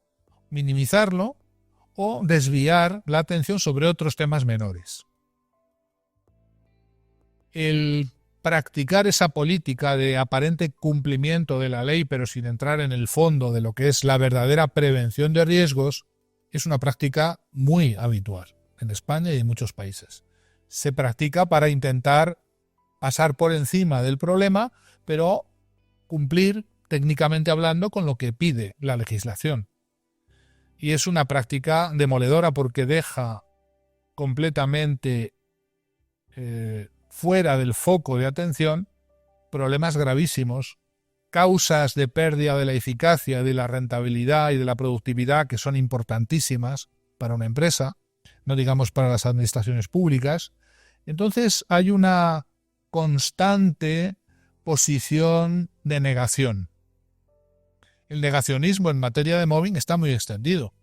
[SPEAKER 2] minimizarlo o desviar la atención sobre otros temas menores. El practicar esa política de aparente cumplimiento de la ley, pero sin entrar en el fondo de lo que es la verdadera prevención de riesgos, es una práctica muy habitual en España y en muchos países. Se practica para intentar pasar por encima del problema, pero cumplir técnicamente hablando con lo que pide la legislación. Y es una práctica demoledora porque deja completamente fuera del foco de atención problemas gravísimos, causas de pérdida de la eficacia, de la rentabilidad y de la productividad que son importantísimas para una empresa, no digamos para las administraciones públicas. Entonces hay una constante posición de negación. El negacionismo en materia de mobbing está muy extendido.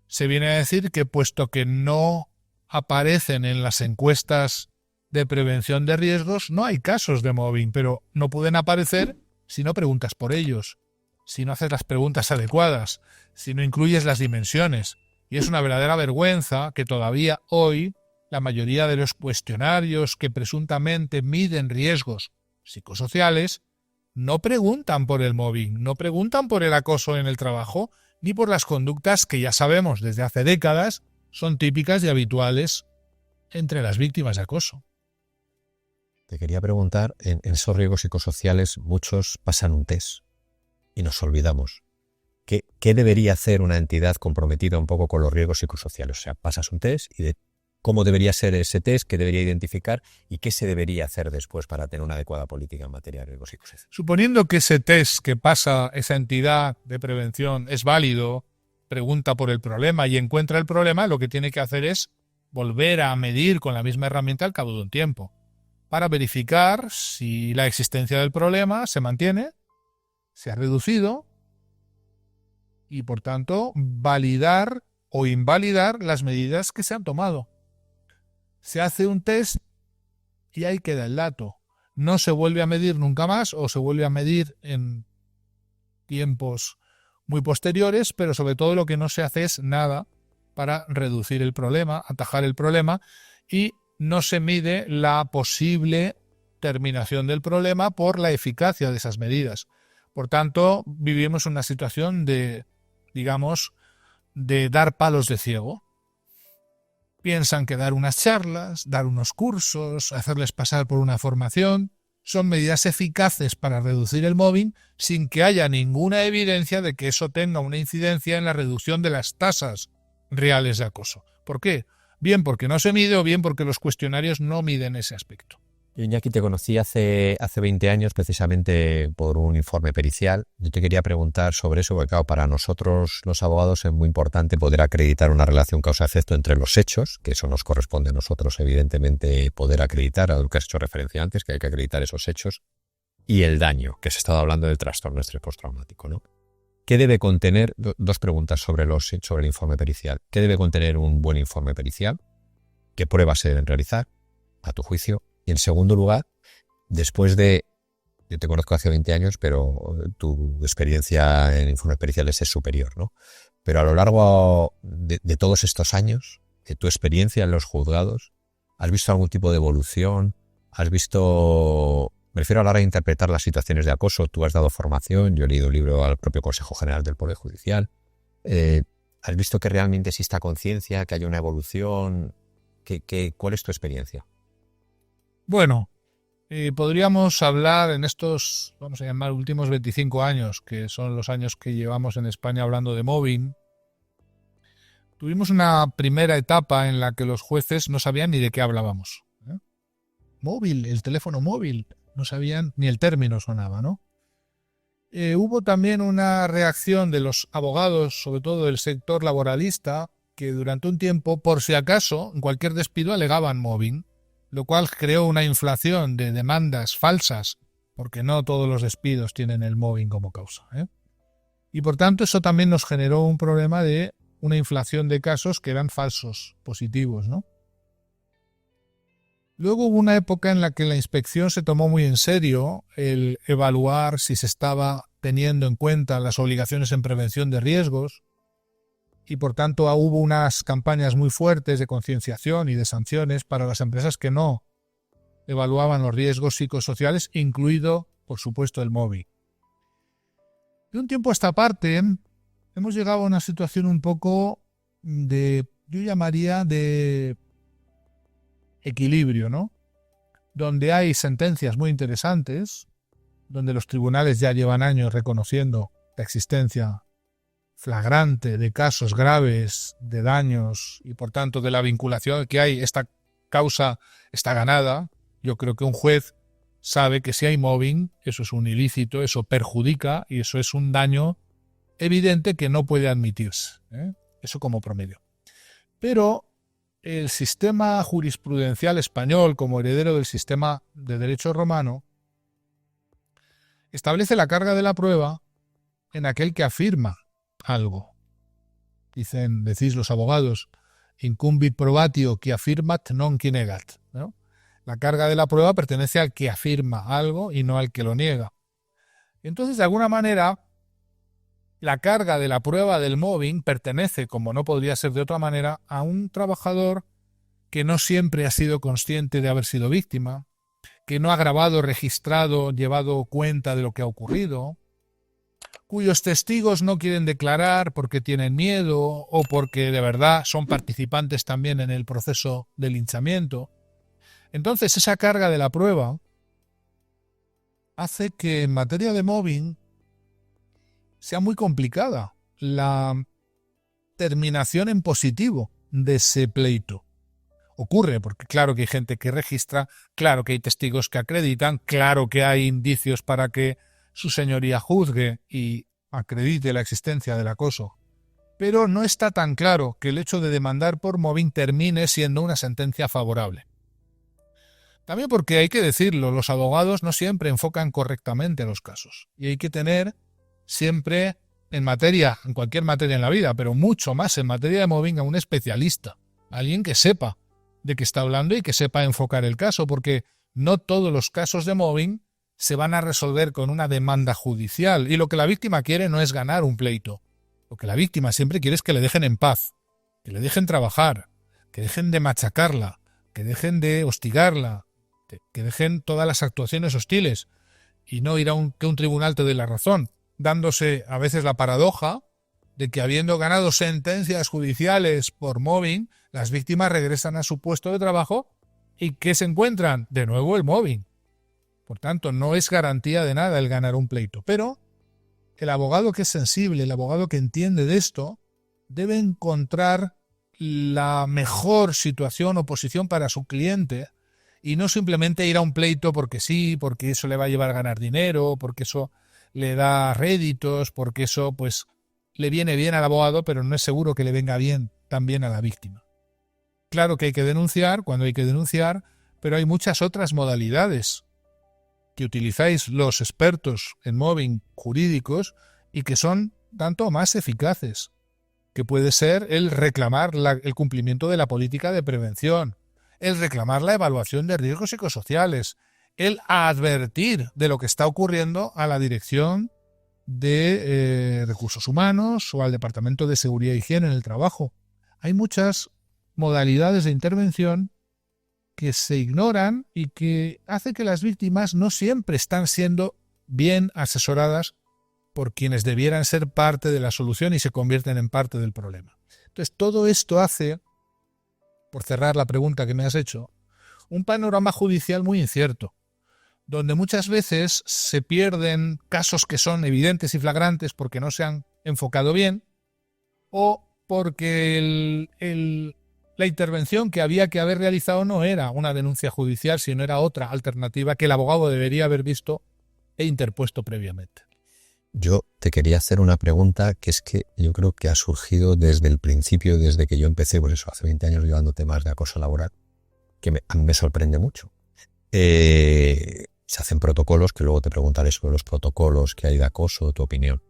[SPEAKER 2] Se viene a decir que puesto que no aparecen en las encuestas de prevención de riesgos, no hay casos de mobbing, pero no pueden aparecer si no preguntas por ellos, si no haces las preguntas adecuadas, si no incluyes las dimensiones. Y es una verdadera vergüenza que todavía hoy la mayoría de los cuestionarios que presuntamente miden riesgos psicosociales no preguntan por el mobbing, no preguntan por el acoso en el trabajo, ni por las conductas que ya sabemos desde hace décadas son típicas y habituales entre las víctimas de acoso.
[SPEAKER 1] Te quería preguntar, en esos riesgos psicosociales muchos pasan un test y nos olvidamos. ¿Qué debería hacer una entidad comprometida un poco con los riesgos psicosociales? O sea, pasas un test y de cómo debería ser ese test, qué debería identificar y qué se debería hacer después para tener una adecuada política en materia de riesgos psicosociales.
[SPEAKER 2] Suponiendo que ese test que pasa esa entidad de prevención es válido, pregunta por el problema y encuentra el problema, lo que tiene que hacer es volver a medir con la misma herramienta al cabo de un tiempo, para verificar si la existencia del problema se mantiene, se ha reducido y, por tanto, validar o invalidar las medidas que se han tomado. Se hace un test y ahí queda el dato. No se vuelve a medir nunca más o se vuelve a medir en tiempos muy posteriores, pero sobre todo lo que no se hace es nada para reducir el problema, atajar el problema, y no se mide la posible terminación del problema por la eficacia de esas medidas. Por tanto, vivimos una situación de, digamos, de dar palos de ciego. Piensan que dar unas charlas, dar unos cursos, hacerles pasar por una formación, son medidas eficaces para reducir el mobbing sin que haya ninguna evidencia de que eso tenga una incidencia en la reducción de las tasas reales de acoso. ¿Por qué? Bien porque no se mide o bien porque los cuestionarios no miden ese aspecto.
[SPEAKER 1] Yo, Iñaki, te conocí hace 20 años precisamente por un informe pericial. Yo te quería preguntar sobre eso, porque claro, para nosotros los abogados es muy importante poder acreditar una relación causa-efecto entre los hechos, que eso nos corresponde a nosotros, evidentemente, poder acreditar, a lo que has hecho referencia antes, que hay que acreditar esos hechos, y el daño, que se estaba hablando del trastorno de estrés postraumático, ¿no? ¿Qué debe contener? Dos preguntas sobre el informe pericial. ¿Qué debe contener un buen informe pericial? ¿Qué pruebas se deben realizar, a tu juicio? Y en segundo lugar, después de, yo te conozco hace 20 años, pero tu experiencia en informes periciales es superior, ¿no? Pero a lo largo de todos estos años, de tu experiencia en los juzgados, ¿has visto algún tipo de evolución? ¿Has visto, me refiero a la hora de interpretar las situaciones de acoso? Tú has dado formación, yo he leído un libro al propio Consejo General del Poder Judicial. ¿Has visto que realmente exista conciencia, que haya una evolución? ¿Cuál es tu experiencia?
[SPEAKER 2] Bueno, podríamos hablar en estos, vamos a llamar, últimos 25 años, que son los años que llevamos en España hablando de mobbing. Tuvimos una primera etapa en la que los jueces no sabían ni de qué hablábamos. Móvil, el teléfono móvil, no sabían, ni el término sonaba, ¿no? Hubo también una reacción de los abogados, sobre todo del sector laboralista, que durante un tiempo, por si acaso, en cualquier despido alegaban mobbing, lo cual creó una inflación de demandas falsas, porque no todos los despidos tienen el mobbing como causa, Y por tanto eso también nos generó un problema de una inflación de casos que eran falsos, positivos, ¿no? Luego hubo una época en la que la inspección se tomó muy en serio el evaluar si se estaba teniendo en cuenta las obligaciones en prevención de riesgos, y por tanto hubo unas campañas muy fuertes de concienciación y de sanciones para las empresas que no evaluaban los riesgos psicosociales, incluido, por supuesto, el mobbing. De un tiempo a esta parte hemos llegado a una situación un poco de, yo llamaría de equilibrio, ¿no? Donde hay sentencias muy interesantes, donde los tribunales ya llevan años reconociendo la existencia flagrante de casos graves, de daños y por tanto de la vinculación que hay, esta causa está ganada. Yo creo que un juez sabe que si hay mobbing, eso es un ilícito, eso perjudica y eso es un daño evidente que no puede admitirse, eso como promedio. Pero el sistema jurisprudencial español, como heredero del sistema de derecho romano, establece la carga de la prueba en aquel que afirma algo. Decís los abogados, incumbit probatio qui affirmat non qui negat, ¿no? La carga de la prueba pertenece al que afirma algo y no al que lo niega. Entonces, de alguna manera, la carga de la prueba del mobbing pertenece, como no podría ser de otra manera, a un trabajador que no siempre ha sido consciente de haber sido víctima, que no ha grabado, registrado, llevado cuenta de lo que ha ocurrido, cuyos testigos no quieren declarar porque tienen miedo o porque de verdad son participantes también en el proceso de linchamiento. Entonces, esa carga de la prueba hace que en materia de mobbing sea muy complicada la terminación en positivo de ese pleito. Ocurre porque claro que hay gente que registra, claro que hay testigos que acreditan, claro que hay indicios para que su señoría juzgue y acredite la existencia del acoso. Pero no está tan claro que el hecho de demandar por mobbing termine siendo una sentencia favorable. También porque hay que decirlo, los abogados no siempre enfocan correctamente los casos. Y hay que tener siempre en cualquier materia en la vida, pero mucho más en materia de mobbing, a un especialista, alguien que sepa de qué está hablando y que sepa enfocar el caso, porque no todos los casos de mobbing se van a resolver con una demanda judicial. Y lo que la víctima quiere no es ganar un pleito. Lo que la víctima siempre quiere es que le dejen en paz, que le dejen trabajar, que dejen de machacarla, que dejen de hostigarla, que dejen todas las actuaciones hostiles y no ir a que un tribunal te dé la razón, dándose a veces la paradoja de que habiendo ganado sentencias judiciales por mobbing, Las víctimas regresan a su puesto de trabajo y ¿qué se encuentran? De nuevo el mobbing. Por tanto, no es garantía de nada el ganar un pleito. Pero el abogado que es sensible, el abogado que entiende de esto, debe encontrar la mejor situación o posición para su cliente y no simplemente ir a un pleito porque sí, porque eso le va a llevar a ganar dinero, porque eso le da réditos, porque eso pues le viene bien al abogado, pero no es seguro que le venga bien también a la víctima. Claro que hay que denunciar cuando hay que denunciar, pero hay muchas otras modalidades que utilizáis los expertos en mobbing jurídicos y que son tanto más eficaces, que puede ser el reclamar el cumplimiento de la política de prevención, el reclamar la evaluación de riesgos psicosociales, el advertir de lo que está ocurriendo a la Dirección de Recursos Humanos o al Departamento de Seguridad e Higiene en el Trabajo. Hay muchas modalidades de intervención que se ignoran y que hace que las víctimas no siempre están siendo bien asesoradas por quienes debieran ser parte de la solución y se convierten en parte del problema. Entonces, todo esto hace, por cerrar la pregunta que me has hecho, un panorama judicial muy incierto, donde muchas veces se pierden casos que son evidentes y flagrantes porque no se han enfocado bien o porque la intervención que había que haber realizado no era una denuncia judicial, sino era otra alternativa que el abogado debería haber visto e interpuesto previamente.
[SPEAKER 1] Yo te quería hacer una pregunta que es que yo creo que ha surgido desde el principio, desde que yo empecé, por eso hace 20 años llevando temas de acoso laboral, que a mí me sorprende mucho. Se hacen protocolos, que luego te preguntaré sobre los protocolos que hay de acoso, tu opinión.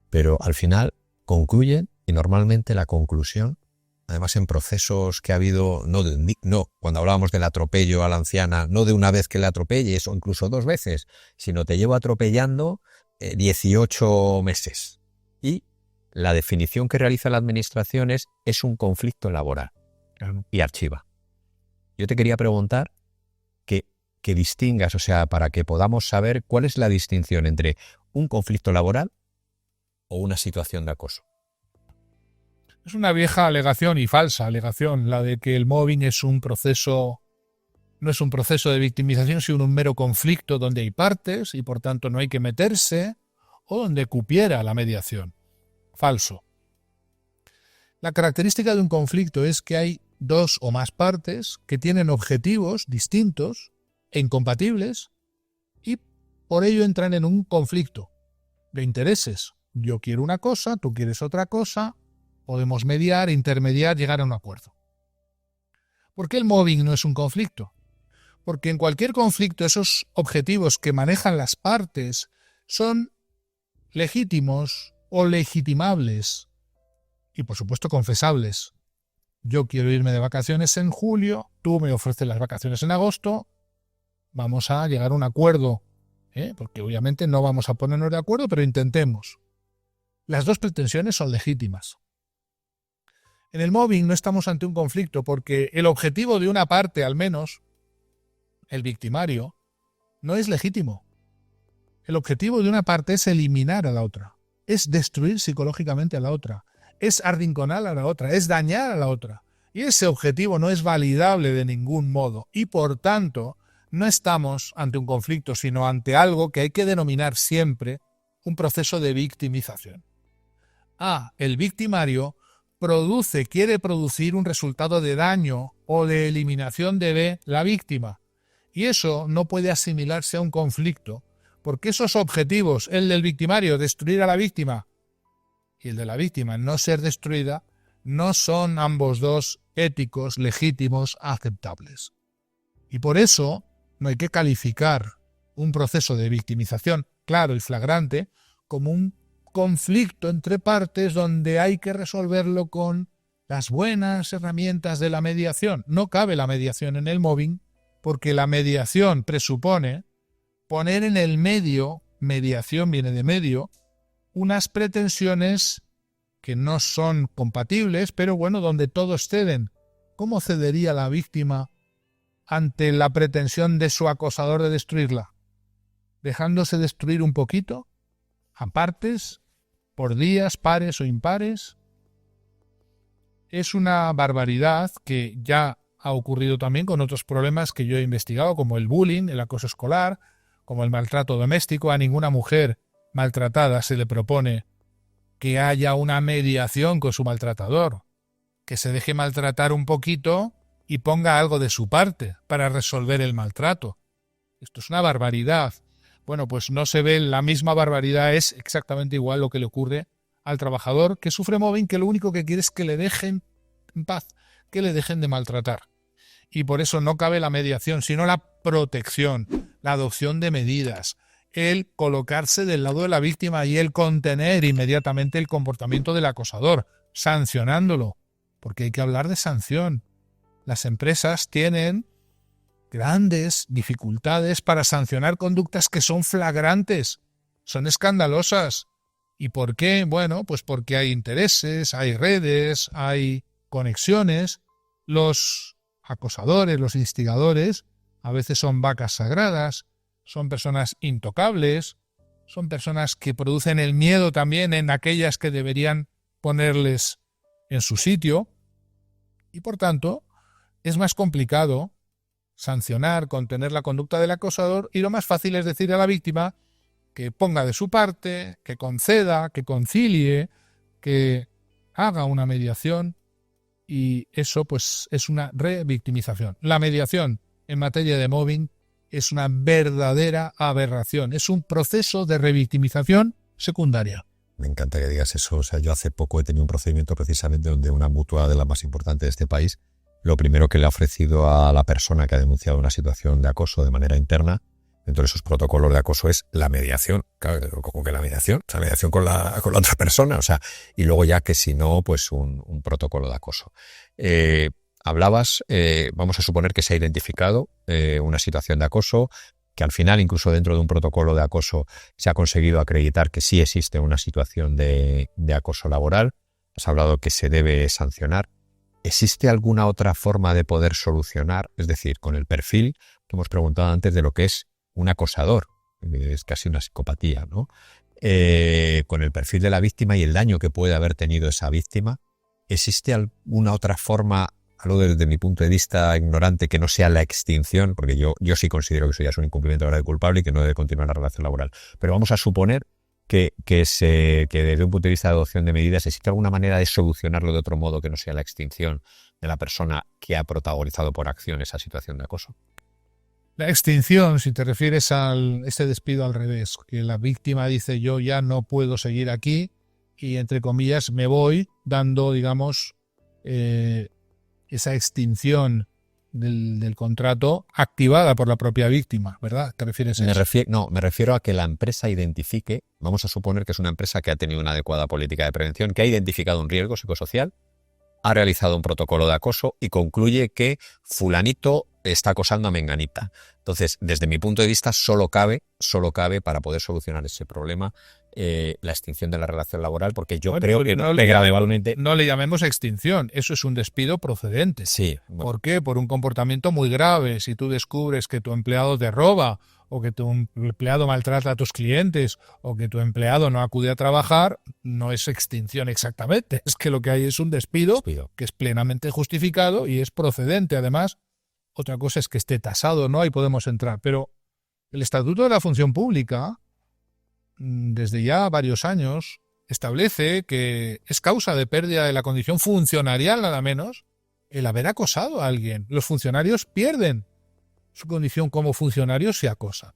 [SPEAKER 1] Pero al final concluyen y normalmente la conclusión, además en procesos que ha habido, no cuando hablábamos del atropello a la anciana, no de una vez que le atropelles o incluso 2 veces, sino te llevo atropellando 18 meses. Y la definición que realiza la administración es un conflicto laboral.
[SPEAKER 2] Claro.
[SPEAKER 1] Y archiva. Yo te quería preguntar que distingas, o sea, para que podamos saber cuál es la distinción entre un conflicto laboral o una situación de acoso.
[SPEAKER 2] Es una vieja alegación y falsa alegación, la de que el mobbing es un proceso, no es un proceso de victimización, sino un mero conflicto donde hay partes y por tanto no hay que meterse o donde cupiera la mediación. Falso. La característica de un conflicto es que hay 2 o más partes que tienen objetivos distintos e incompatibles y por ello entran en un conflicto de intereses. Yo quiero una cosa, tú quieres otra cosa, podemos mediar, intermediar, llegar a un acuerdo. ¿Por qué el mobbing no es un conflicto? Porque en cualquier conflicto esos objetivos que manejan las partes son legítimos o legitimables y por supuesto confesables. Yo quiero irme de vacaciones en julio, tú me ofreces las vacaciones en agosto, vamos a llegar a un acuerdo, porque obviamente no vamos a ponernos de acuerdo, pero intentemos. Las 2 pretensiones son legítimas. En el mobbing no estamos ante un conflicto porque el objetivo de una parte, al menos, el victimario, no es legítimo. El objetivo de una parte es eliminar a la otra, es destruir psicológicamente a la otra, es arrinconar a la otra, es dañar a la otra. Y ese objetivo no es validable de ningún modo y por tanto no estamos ante un conflicto, sino ante algo que hay que denominar siempre un proceso de victimización. El victimario quiere producir un resultado de daño o de eliminación de B, la víctima. Y eso no puede asimilarse a un conflicto, porque esos objetivos, el del victimario, destruir a la víctima, y el de la víctima, no ser destruida, no son ambos 2 éticos, legítimos, aceptables. Y por eso no hay que calificar un proceso de victimización claro y flagrante como un conflicto entre partes donde hay que resolverlo con las buenas herramientas de la mediación. No cabe la mediación en el mobbing porque la mediación presupone poner en el medio, mediación viene de medio, unas pretensiones que no son compatibles, pero bueno, donde todos ceden. ¿Cómo cedería la víctima ante la pretensión de su acosador de destruirla? ¿Dejándose destruir un poquito? ¿A partes? ¿Por días, pares o impares? es una barbaridad que ya ha ocurrido también con otros problemas que yo he investigado, como el bullying, el acoso escolar, como el maltrato doméstico. A ninguna mujer maltratada se le propone que haya una mediación con su maltratador, que se deje maltratar un poquito y ponga algo de su parte para resolver el maltrato. Esto es una barbaridad. Bueno, pues no se ve la misma barbaridad, es exactamente igual lo que le ocurre al trabajador que sufre mobbing, que lo único que quiere es que le dejen en paz, que le dejen de maltratar. Y por eso no cabe la mediación, sino la protección, la adopción de medidas, el colocarse del lado de la víctima y el contener inmediatamente el comportamiento del acosador, sancionándolo, porque hay que hablar de sanción. Las empresas tienen grandes dificultades para sancionar conductas que son flagrantes, son escandalosas. ¿Y por qué? Bueno, pues porque hay intereses, hay redes, hay conexiones. Los acosadores, los instigadores, a veces son vacas sagradas, son personas intocables, son personas que producen el miedo también en aquellas que deberían ponerles en su sitio, y por tanto es más complicado sancionar, contener la conducta del acosador, y lo más fácil es decir a la víctima que ponga de su parte, que conceda, que concilie, que haga una mediación, y eso pues es una revictimización. La mediación en materia de mobbing es una verdadera aberración, es un proceso de revictimización secundaria.
[SPEAKER 1] Me encanta que digas eso. O sea, yo hace poco he tenido un procedimiento precisamente donde una mutua de las más importantes de este país, lo primero que le ha ofrecido a la persona que ha denunciado una situación de acoso de manera interna, dentro de esos protocolos de acoso, es la mediación. Claro, como que la mediación, o sea, mediación con la otra persona, o sea, y luego ya que si no, pues un protocolo de acoso. Hablabas, vamos a suponer que se ha identificado una situación de acoso, que al final, incluso dentro de un protocolo de acoso, se ha conseguido acreditar que sí existe una situación de acoso laboral. Has hablado que se debe sancionar. ¿Existe alguna otra forma de poder solucionar? Es decir, con el perfil que hemos preguntado antes de lo que es un acosador, es casi una psicopatía, ¿no? Con el perfil de la víctima y el daño que puede haber tenido esa víctima, ¿existe alguna otra forma, algo desde mi punto de vista ignorante, que no sea la extinción? Porque yo sí considero que eso ya es un incumplimiento de grado culpable y que no debe continuar la relación laboral. Pero vamos a suponer que desde un punto de vista de adopción de medidas, ¿existe alguna manera de solucionarlo de otro modo que no sea la extinción de la persona que ha protagonizado por acción esa situación de acoso?
[SPEAKER 2] La extinción, si te refieres a ese despido al revés, que la víctima dice yo ya no puedo seguir aquí y entre comillas me voy, dando, digamos, esa extinción del contrato activada por la propia víctima, ¿verdad? ¿Te refieres a eso?
[SPEAKER 1] No, me refiero a que la empresa identifique, vamos a suponer que es una empresa que ha tenido una adecuada política de prevención, que ha identificado un riesgo psicosocial, ha realizado un protocolo de acoso y concluye que fulanito está acosando a menganita. Entonces, desde mi punto de vista, solo cabe para poder solucionar ese problema la extinción de la relación laboral, porque yo creo que gradualmente...
[SPEAKER 2] No le llamemos extinción, eso es un despido procedente.
[SPEAKER 1] Sí. Bueno.
[SPEAKER 2] ¿Por qué? Por un comportamiento muy grave. Si tú descubres que tu empleado te roba, o que tu empleado maltrata a tus clientes, o que tu empleado no acude a trabajar, no es extinción exactamente. Es que lo que hay es un despido que es plenamente justificado y es procedente. Además, otra cosa es que esté tasado, ¿no? Ahí podemos entrar. Pero el Estatuto de la Función Pública, desde ya varios años, establece que es causa de pérdida de la condición funcionarial, nada menos, el haber acosado a alguien. Los funcionarios pierden su condición como funcionarios si acosan.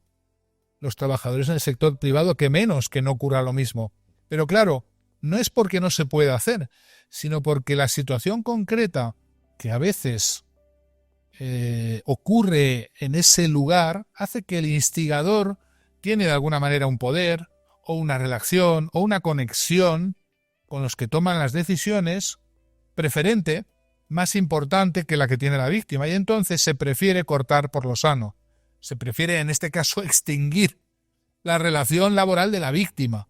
[SPEAKER 2] Los trabajadores en el sector privado, que menos que no ocurra lo mismo. Pero claro, no es porque no se pueda hacer, sino porque la situación concreta que a veces ocurre en ese lugar hace que el instigador tiene de alguna manera un poder o una relación o una conexión con los que toman las decisiones preferente, más importante que la que tiene la víctima, y entonces se prefiere cortar por lo sano. Se prefiere, en este caso, extinguir la relación laboral de la víctima,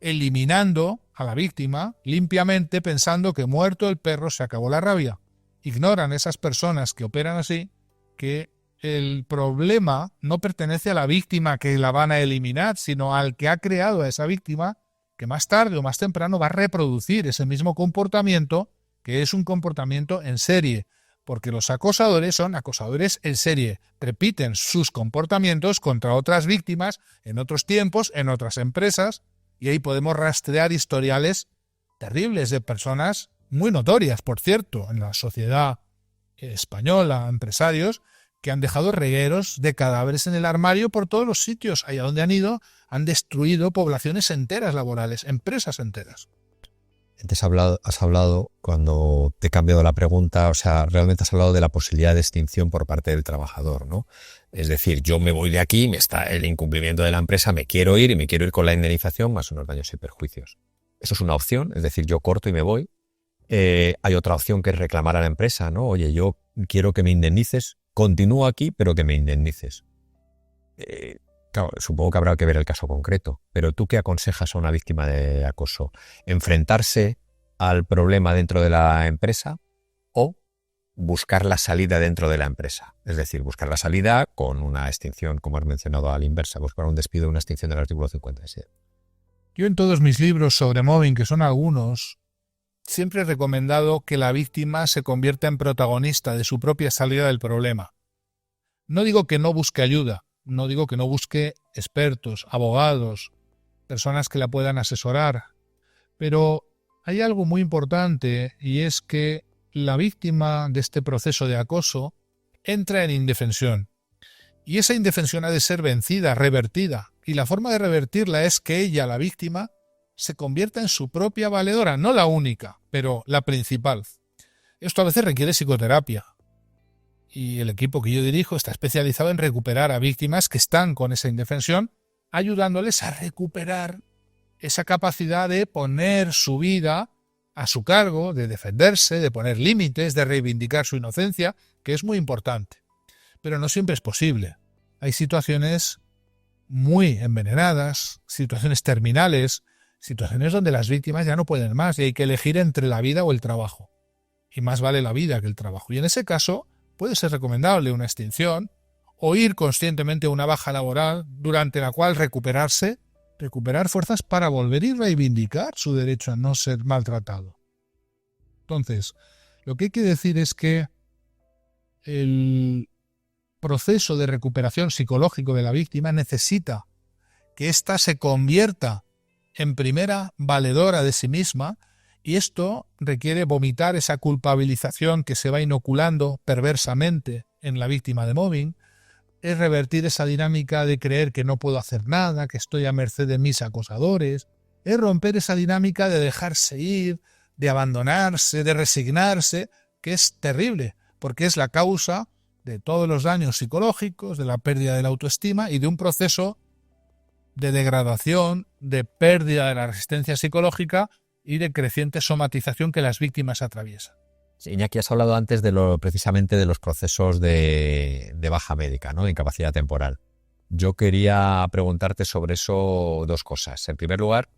[SPEAKER 2] eliminando a la víctima limpiamente, pensando que muerto el perro se acabó la rabia. Ignoran esas personas que operan así que el problema no pertenece a la víctima que la van a eliminar, sino al que ha creado a esa víctima, que más tarde o más temprano va a reproducir ese mismo comportamiento que es un comportamiento en serie, porque los acosadores son acosadores en serie, repiten sus comportamientos contra otras víctimas en otros tiempos, en otras empresas, y ahí podemos rastrear historiales terribles de personas muy notorias, por cierto, en la sociedad española, empresarios que han dejado regueros de cadáveres en el armario por todos los sitios. Allá donde han ido, han destruido poblaciones enteras laborales, empresas enteras.
[SPEAKER 1] Antes has hablado, cuando te he cambiado la pregunta, o sea, realmente has hablado de la posibilidad de extinción por parte del trabajador, ¿no? Es decir, yo me voy de aquí, me está el incumplimiento de la empresa, me quiero ir y me quiero ir con la indemnización más unos daños y perjuicios. Eso es una opción, es decir, yo corto y me voy. Hay otra opción que es reclamar a la empresa, ¿no? Oye, yo quiero que me indemnices, continúo aquí, pero que me indemnices. Claro, supongo que habrá que ver el caso concreto, pero ¿tú qué aconsejas a una víctima de acoso? ¿Enfrentarse al problema dentro de la empresa o buscar la salida dentro de la empresa? Es decir, buscar la salida con una extinción, como has mencionado, a la inversa, buscar un despido, una extinción del artículo 57.
[SPEAKER 2] Yo en todos mis libros sobre mobbing, que son algunos, siempre he recomendado que la víctima se convierta en protagonista de su propia salida del problema. No digo que no busque ayuda, no digo que no busque expertos, abogados, personas que la puedan asesorar, pero hay algo muy importante y es que la víctima de este proceso de acoso entra en indefensión. Y esa indefensión ha de ser vencida, revertida. Y la forma de revertirla es que ella, la víctima, se convierta en su propia valedora, no la única, pero la principal. Esto a veces requiere psicoterapia. Y el equipo que yo dirijo está especializado en recuperar a víctimas que están con esa indefensión, ayudándoles a recuperar esa capacidad de poner su vida a su cargo, de defenderse, de poner límites, de reivindicar su inocencia, que es muy importante. Pero no siempre es posible. Hay situaciones muy envenenadas, situaciones terminales, situaciones donde las víctimas ya no pueden más y hay que elegir entre la vida o el trabajo. Y más vale la vida que el trabajo. Y en ese caso puede ser recomendable una extinción o ir conscientemente a una baja laboral durante la cual recuperar fuerzas para volver y reivindicar su derecho a no ser maltratado. Entonces, lo que hay que decir es que el proceso de recuperación psicológico de la víctima necesita que ésta se convierta en primera valedora de sí misma, y esto requiere vomitar esa culpabilización que se va inoculando perversamente en la víctima de mobbing, es revertir esa dinámica de creer que no puedo hacer nada, que estoy a merced de mis acosadores, es romper esa dinámica de dejarse ir, de abandonarse, de resignarse, que es terrible, porque es la causa de todos los daños psicológicos, de la pérdida de la autoestima y de un proceso de degradación, de pérdida de la resistencia psicológica y de creciente somatización que las víctimas atraviesan.
[SPEAKER 1] Sí, Iñaki, has hablado antes precisamente de los procesos de baja médica, ¿no? De incapacidad temporal. Yo quería preguntarte sobre eso dos cosas. En primer lugar,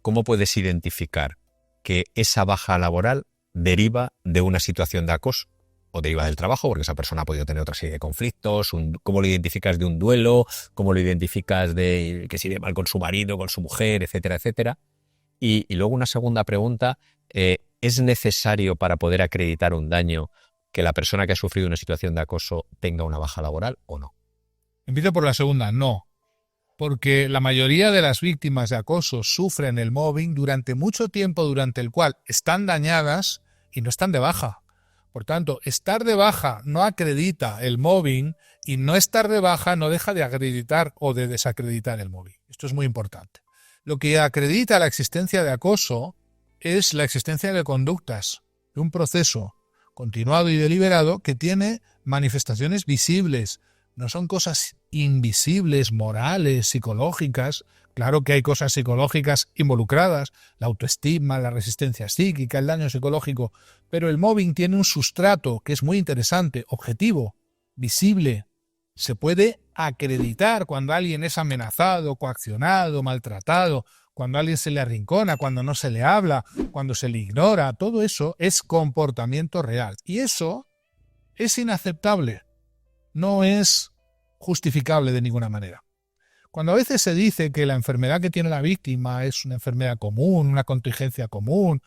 [SPEAKER 1] ¿cómo puedes identificar que esa baja laboral deriva de una situación de acoso o deriva del trabajo, porque esa persona ha podido tener otra serie de conflictos? ¿Cómo lo identificas de un duelo? ¿Cómo lo identificas de que se irá mal con su marido, con su mujer, etcétera, etcétera? Y luego una segunda pregunta, ¿es necesario para poder acreditar un daño que la persona que ha sufrido una situación de acoso tenga una baja laboral o no?
[SPEAKER 2] Empiezo por la segunda, no. Porque la mayoría de las víctimas de acoso sufren el mobbing durante mucho tiempo durante el cual están dañadas y no están de baja. Por tanto, estar de baja no acredita el mobbing y no estar de baja no deja de acreditar o de desacreditar el mobbing. Esto es muy importante. Lo que acredita la existencia de acoso es la existencia de conductas, de un proceso continuado y deliberado que tiene manifestaciones visibles. No son cosas invisibles, morales, psicológicas. Claro que hay cosas psicológicas involucradas, la autoestima, la resistencia psíquica, el daño psicológico, pero el mobbing tiene un sustrato que es muy interesante, objetivo, visible. Se puede acreditar cuando alguien es amenazado, coaccionado, maltratado, cuando a alguien se le arrincona, cuando no se le habla, cuando se le ignora. Todo eso es comportamiento real. Y eso es inaceptable. No es justificable de ninguna manera. Cuando a veces se dice que la enfermedad que tiene la víctima es una enfermedad común, una contingencia común,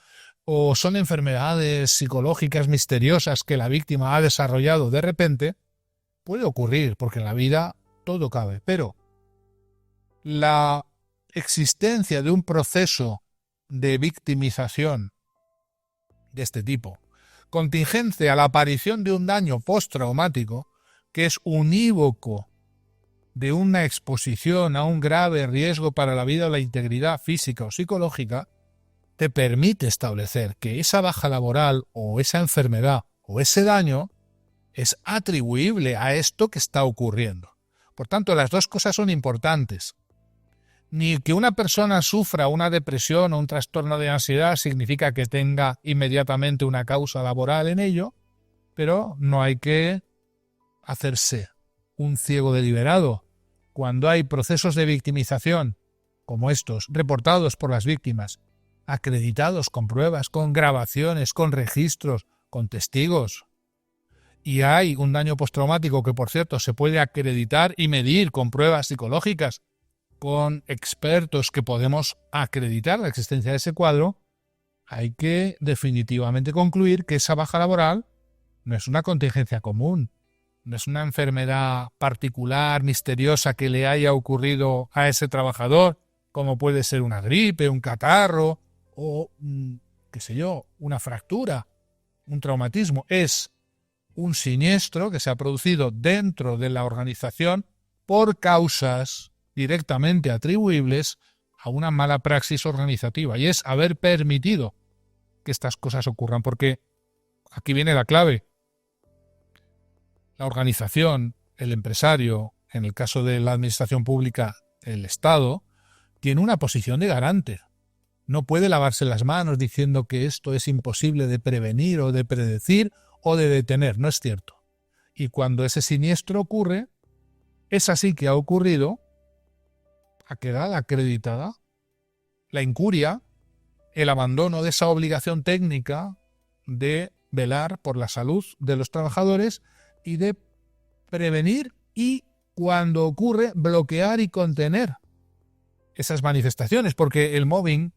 [SPEAKER 2] o son enfermedades psicológicas misteriosas que la víctima ha desarrollado de repente, puede ocurrir, porque en la vida todo cabe. Pero la existencia de un proceso de victimización de este tipo, contingente a la aparición de un daño postraumático, que es unívoco de una exposición a un grave riesgo para la vida o la integridad física o psicológica, te permite establecer que esa baja laboral o esa enfermedad o ese daño es atribuible a esto que está ocurriendo. Por tanto, las dos cosas son importantes. Ni que una persona sufra una depresión o un trastorno de ansiedad significa que tenga inmediatamente una causa laboral en ello, pero no hay que hacerse un ciego deliberado. Cuando hay procesos de victimización como estos, reportados por las víctimas, acreditados con pruebas, con grabaciones, con registros, con testigos, y hay un daño postraumático que, por cierto, se puede acreditar y medir con pruebas psicológicas, con expertos que podemos acreditar la existencia de ese cuadro, hay que definitivamente concluir que esa baja laboral no es una contingencia común, no es una enfermedad particular, misteriosa que le haya ocurrido a ese trabajador, como puede ser una gripe, un catarro o, qué sé yo, una fractura, un traumatismo. Es un siniestro que se ha producido dentro de la organización por causas directamente atribuibles a una mala praxis organizativa, y es haber permitido que estas cosas ocurran, porque aquí viene la clave. La organización, el empresario, en el caso de la administración pública, el Estado, tiene una posición de garante. No puede lavarse las manos diciendo que esto es imposible de prevenir o de predecir o de detener. No es cierto. Y cuando ese siniestro ocurre, es así que ha ocurrido, ha quedado acreditada la incuria, el abandono de esa obligación técnica de velar por la salud de los trabajadores y de prevenir y, cuando ocurre, bloquear y contener esas manifestaciones, porque el mobbing,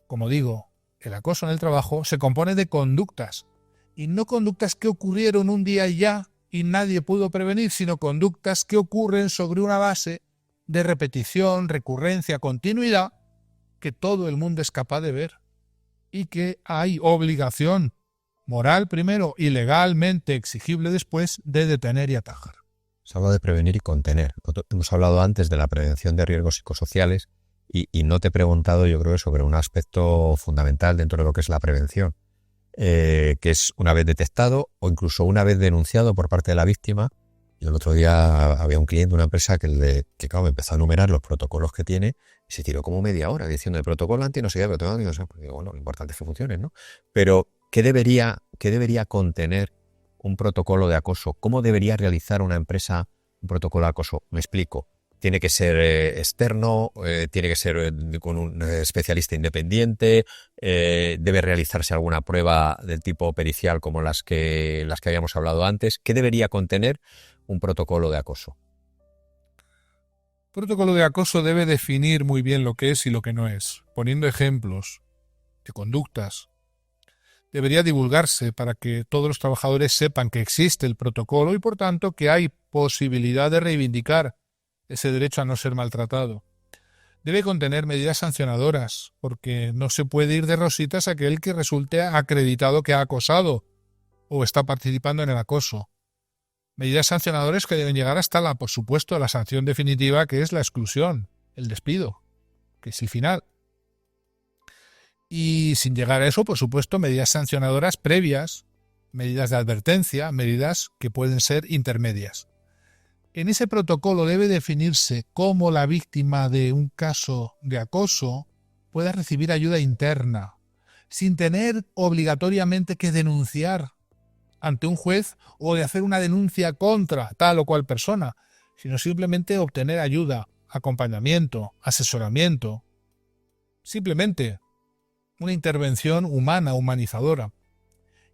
[SPEAKER 2] como digo, el acoso en el trabajo, se compone de conductas, y no conductas que ocurrieron un día y ya y nadie pudo prevenir, sino conductas que ocurren sobre una base de repetición, recurrencia, continuidad, que todo el mundo es capaz de ver y que hay obligación moral primero y legalmente exigible después de detener y atajar.
[SPEAKER 1] Se habla de prevenir y contener. Hemos hablado antes de la prevención de riesgos psicosociales y no te he preguntado, yo creo, sobre un aspecto fundamental dentro de lo que es la prevención, que es una vez detectado o incluso una vez denunciado por parte de la víctima. Yo el otro día había un cliente de una empresa que claro, me empezó a enumerar los protocolos que tiene y se tiró como media hora diciendo el protocolo anti no sé qué, protocolo anti no sé qué. Porque, bueno, lo importante es que funcione, ¿no? Pero ¿qué debería contener un protocolo de acoso? ¿Cómo debería realizar una empresa un protocolo de acoso? Me explico. Tiene que ser externo, tiene que ser con un especialista independiente, debe realizarse alguna prueba del tipo pericial como las que habíamos hablado antes. ¿Qué debería contener un protocolo de acoso?
[SPEAKER 2] El protocolo de acoso debe definir muy bien lo que es y lo que no es, poniendo ejemplos de conductas. Debería divulgarse para que todos los trabajadores sepan que existe el protocolo y, por tanto, que hay posibilidad de reivindicar ese derecho a no ser maltratado. Debe contener medidas sancionadoras, porque no se puede ir de rositas a aquel que resulte acreditado que ha acosado o está participando en el acoso. Medidas sancionadoras que deben llegar hasta por supuesto, la sanción definitiva, que es la exclusión, el despido, que es el final. Y sin llegar a eso, por supuesto, medidas sancionadoras previas, medidas de advertencia, medidas que pueden ser intermedias. En ese protocolo debe definirse cómo la víctima de un caso de acoso pueda recibir ayuda interna, sin tener obligatoriamente que denunciar ante un juez o de hacer una denuncia contra tal o cual persona, sino simplemente obtener ayuda, acompañamiento, asesoramiento, simplemente una intervención humana, humanizadora.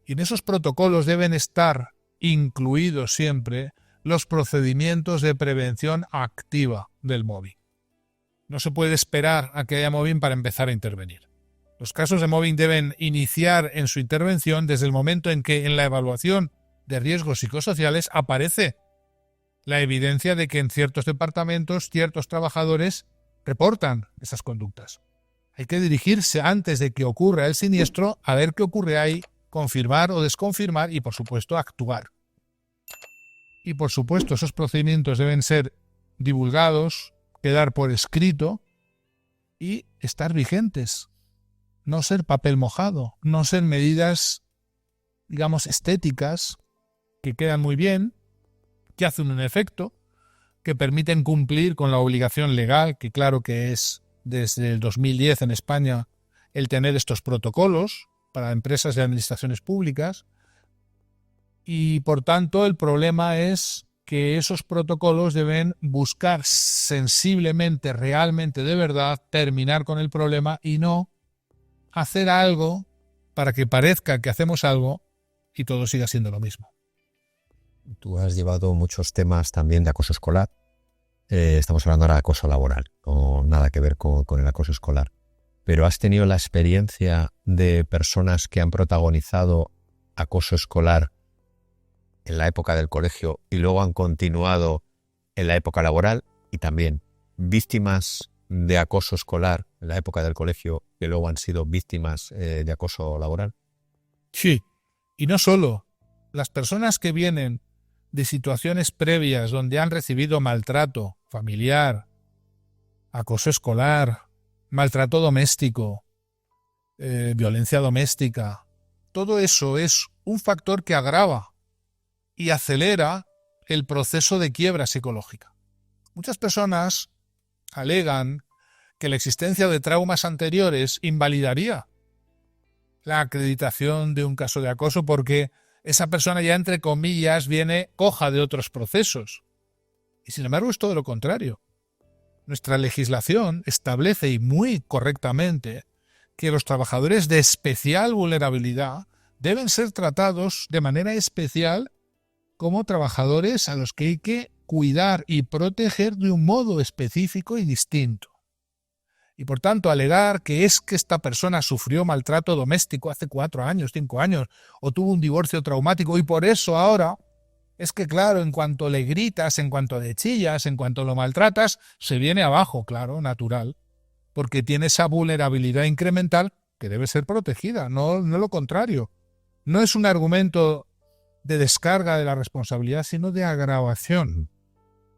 [SPEAKER 2] Y en esos protocolos deben estar incluidos siempre los procedimientos de prevención activa del mobbing. No se puede esperar a que haya mobbing para empezar a intervenir. Los casos de mobbing deben iniciar en su intervención desde el momento en que en la evaluación de riesgos psicosociales aparece la evidencia de que en ciertos departamentos ciertos trabajadores reportan esas conductas. Hay que dirigirse antes de que ocurra el siniestro a ver qué ocurre ahí, confirmar o desconfirmar y, por supuesto, actuar. Y, por supuesto, esos procedimientos deben ser divulgados, quedar por escrito y estar vigentes. No ser papel mojado, no ser medidas, digamos, estéticas que quedan muy bien, que hacen un efecto, que permiten cumplir con la obligación legal, que claro que es desde el 2010 en España el tener estos protocolos para empresas y administraciones públicas, y por tanto el problema es que esos protocolos deben buscar sensiblemente, realmente, de verdad, terminar con el problema y no hacer algo para que parezca que hacemos algo y todo siga siendo lo mismo.
[SPEAKER 1] Tú has llevado muchos temas también de acoso escolar. Estamos hablando ahora de acoso laboral, no nada que ver con el acoso escolar. Pero ¿has tenido la experiencia de personas que han protagonizado acoso escolar en la época del colegio y luego han continuado en la época laboral? Y también víctimas de acoso escolar en la época del colegio que luego han sido víctimas de acoso laboral.
[SPEAKER 2] Sí, y no solo. Las personas que vienen de situaciones previas donde han recibido maltrato familiar, acoso escolar, maltrato doméstico, violencia doméstica, todo eso es un factor que agrava y acelera el proceso de quiebra psicológica. Muchas personas alegan que la existencia de traumas anteriores invalidaría la acreditación de un caso de acoso porque esa persona ya, entre comillas, viene coja de otros procesos. Y sin embargo es todo lo contrario. Nuestra legislación establece, y muy correctamente, que los trabajadores de especial vulnerabilidad deben ser tratados de manera especial como trabajadores a los que hay que cuidar y proteger de un modo específico y distinto. Y por tanto, alegar que es que esta persona sufrió maltrato doméstico hace 4 años, 5 años, o tuvo un divorcio traumático y por eso ahora, es que claro, en cuanto le gritas, en cuanto le chillas, en cuanto lo maltratas, se viene abajo, claro, natural, porque tiene esa vulnerabilidad incremental que debe ser protegida, no lo contrario. No es un argumento de descarga de la responsabilidad, sino de agravación.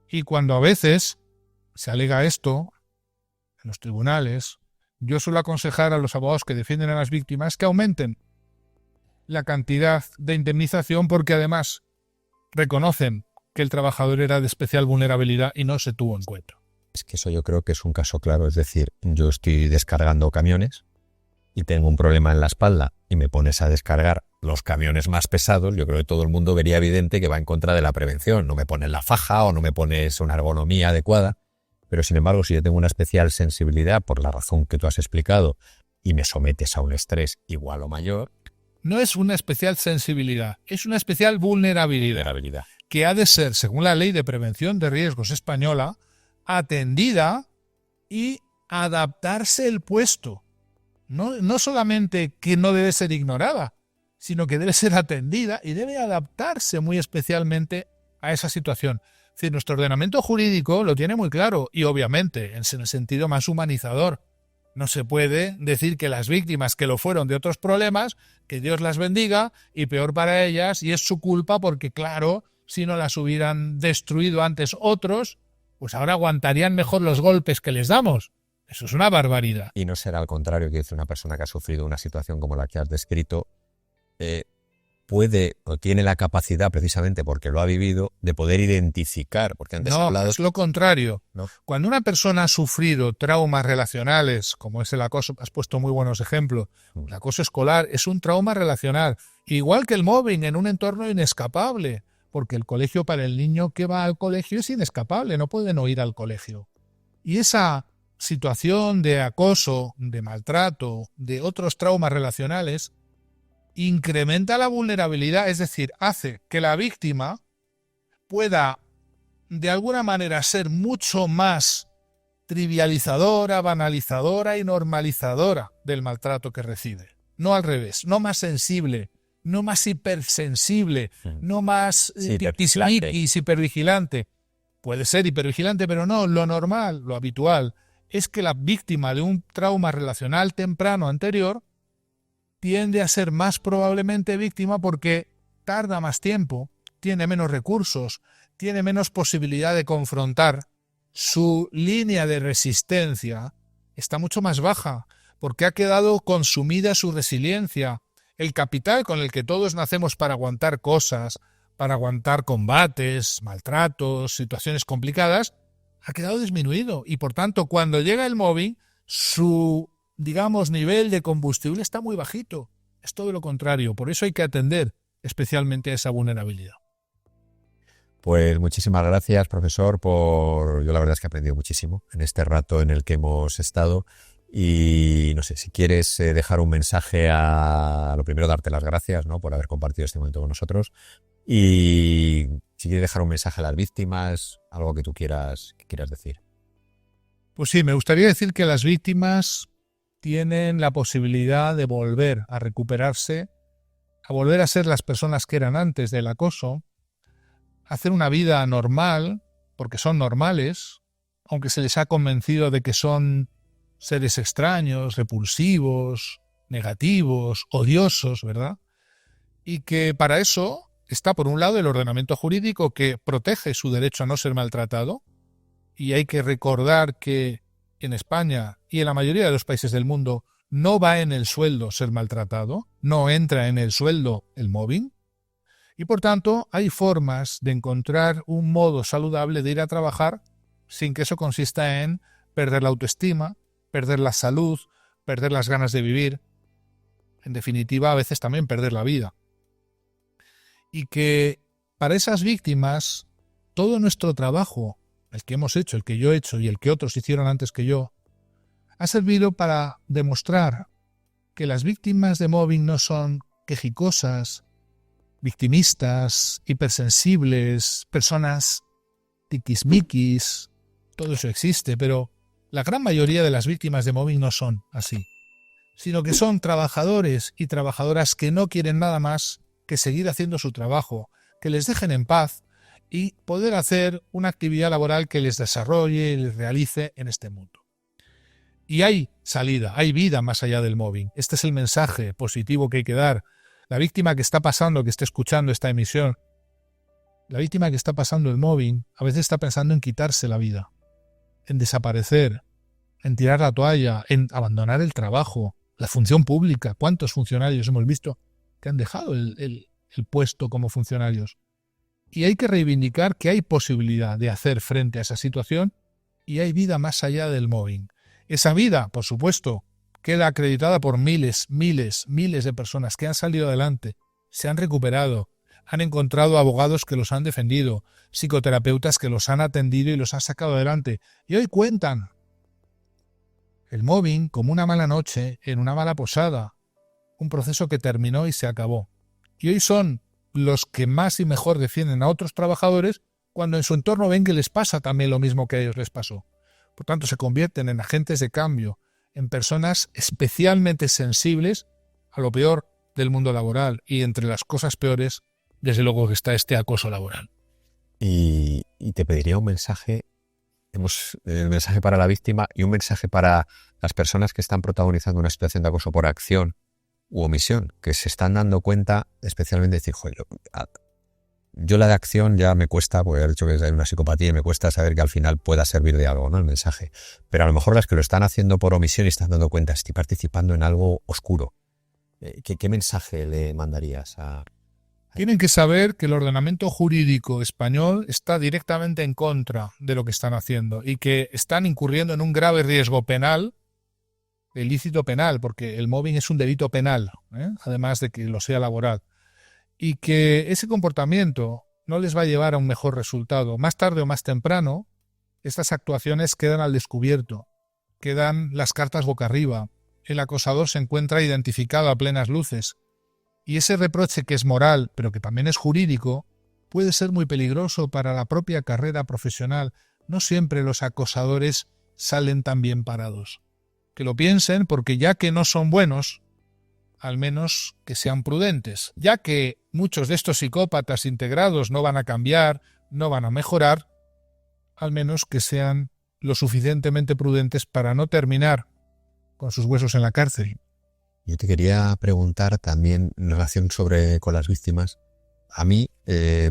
[SPEAKER 2] Y cuando a veces se alega esto en los tribunales, yo suelo aconsejar a los abogados que defienden a las víctimas que aumenten la cantidad de indemnización porque además reconocen que el trabajador era de especial vulnerabilidad y no se tuvo en cuenta.
[SPEAKER 1] Es que eso yo creo que es un caso claro, es decir, yo estoy descargando camiones y tengo un problema en la espalda y me pones a descargar los camiones más pesados, yo creo que todo el mundo vería evidente que va en contra de la prevención. No me pones la faja o no me pones una ergonomía adecuada, pero sin embargo, si yo tengo una especial sensibilidad por la razón que tú has explicado y me sometes a un estrés igual o mayor...
[SPEAKER 2] No es una especial sensibilidad, es una especial vulnerabilidad. Que ha de ser, según la Ley de Prevención de Riesgos española, atendida y adaptarse el puesto. No solamente que no debe ser ignorada, sino que debe ser atendida y debe adaptarse muy especialmente a esa situación. Es decir, nuestro ordenamiento jurídico lo tiene muy claro y obviamente en el sentido más humanizador. No se puede decir que las víctimas que lo fueron de otros problemas, que Dios las bendiga y peor para ellas y es su culpa porque claro, si no las hubieran destruido antes otros, pues ahora aguantarían mejor los golpes que les damos. Eso es una barbaridad.
[SPEAKER 1] Y no será al contrario, que dice una persona que ha sufrido una situación como la que has descrito, puede o tiene la capacidad, precisamente porque lo ha vivido, de poder identificar. Porque antes
[SPEAKER 2] no, es lo contrario.
[SPEAKER 1] ¿No?
[SPEAKER 2] Cuando una persona ha sufrido traumas relacionales, como es el acoso, has puesto muy buenos ejemplos, el acoso escolar es un trauma relacional, igual que el mobbing en un entorno inescapable, porque el colegio para el niño que va al colegio es inescapable, no puede no ir al colegio. Y esa situación de acoso, de maltrato, de otros traumas relacionales, incrementa la vulnerabilidad, es decir, hace que la víctima pueda de alguna manera ser mucho más trivializadora, banalizadora y normalizadora del maltrato que recibe. No al revés, no más sensible, no más hipersensible, no más tiquismiquis, hipervigilante. Puede ser hipervigilante, pero no, lo normal, lo habitual, es que la víctima de un trauma relacional temprano anterior tiende a ser más probablemente víctima porque tarda más tiempo, tiene menos recursos, tiene menos posibilidad de confrontar. Su línea de resistencia está mucho más baja porque ha quedado consumida su resiliencia. El capital con el que todos nacemos para aguantar cosas, para aguantar combates, maltratos, situaciones complicadas, ha quedado disminuido y por tanto cuando llega el mobbing su, digamos, nivel de combustible está muy bajito. Es todo lo contrario, por eso hay que atender especialmente a esa vulnerabilidad.
[SPEAKER 1] Pues muchísimas gracias, profesor, yo la verdad es que he aprendido muchísimo en este rato en el que hemos estado y no sé, si quieres dejar un mensaje lo primero darte las gracias, ¿no?, por haber compartido este momento con nosotros y si quieres dejar un mensaje a las víctimas, algo que tú quieras decir.
[SPEAKER 2] Pues sí, me gustaría decir que las víctimas tienen la posibilidad de volver a recuperarse, a volver a ser las personas que eran antes del acoso, hacer una vida normal, porque son normales, aunque se les ha convencido de que son seres extraños, repulsivos, negativos, odiosos, ¿verdad? Y que para eso está, por un lado, el ordenamiento jurídico que protege su derecho a no ser maltratado, y hay que recordar que en España y en la mayoría de los países del mundo no va en el sueldo ser maltratado, no entra en el sueldo el mobbing, y por tanto hay formas de encontrar un modo saludable de ir a trabajar sin que eso consista en perder la autoestima, perder la salud, perder las ganas de vivir, en definitiva a veces también perder la vida. Y que para esas víctimas todo nuestro trabajo, el que hemos hecho, el que yo he hecho y el que otros hicieron antes que yo, ha servido para demostrar que las víctimas de mobbing no son quejicosas, victimistas, hipersensibles, personas tiquismiquis, todo eso existe, pero la gran mayoría de las víctimas de mobbing no son así, sino que son trabajadores y trabajadoras que no quieren nada más que seguir haciendo su trabajo, que les dejen en paz y poder hacer una actividad laboral que les desarrolle y les realice en este mundo. Y hay salida, hay vida más allá del mobbing. Este es el mensaje positivo que hay que dar. La víctima que está pasando, que esté escuchando esta emisión, la víctima que está pasando el mobbing, a veces está pensando en quitarse la vida, en desaparecer, en tirar la toalla, en abandonar el trabajo, la función pública. ¿Cuántos funcionarios hemos visto que han dejado el puesto como funcionarios? Y hay que reivindicar que hay posibilidad de hacer frente a esa situación y hay vida más allá del mobbing. Esa vida, por supuesto, queda acreditada por miles de personas que han salido adelante, se han recuperado, han encontrado abogados que los han defendido, psicoterapeutas que los han atendido y los han sacado adelante. Y hoy cuentan el mobbing como una mala noche en una mala posada, un proceso que terminó y se acabó. Y hoy son los que más y mejor defienden a otros trabajadores cuando en su entorno ven que les pasa también lo mismo que a ellos les pasó. Por tanto, se convierten en agentes de cambio, en personas especialmente sensibles a lo peor del mundo laboral y entre las cosas peores, desde luego que está este acoso laboral.
[SPEAKER 1] Y te pediría un mensaje, el mensaje para la víctima y un mensaje para las personas que están protagonizando una situación de acoso por acción u omisión, que se están dando cuenta, especialmente de decir, joder, yo la de acción ya me cuesta, porque he dicho que hay una psicopatía y me cuesta saber que al final pueda servir de algo, ¿no?, el mensaje. Pero a lo mejor las que lo están haciendo por omisión y están dando cuenta, estoy participando en algo oscuro. ¿Qué mensaje le mandarías a...?
[SPEAKER 2] Tienen que saber que el ordenamiento jurídico español está directamente en contra de lo que están haciendo y que están incurriendo en un grave riesgo penal, ilícito penal, porque el mobbing es un delito penal, además de que lo sea laboral. Y que ese comportamiento no les va a llevar a un mejor resultado. Más tarde o más temprano, estas actuaciones quedan al descubierto, quedan las cartas boca arriba, el acosador se encuentra identificado a plenas luces, y ese reproche que es moral, pero que también es jurídico, puede ser muy peligroso para la propia carrera profesional. No siempre los acosadores salen tan bien parados. Que lo piensen, porque ya que no son buenos, al menos que sean prudentes. Ya que muchos de estos psicópatas integrados no van a cambiar, no van a mejorar, al menos que sean lo suficientemente prudentes para no terminar con sus huesos en la cárcel.
[SPEAKER 1] Yo te quería preguntar también en relación con las víctimas. A mí,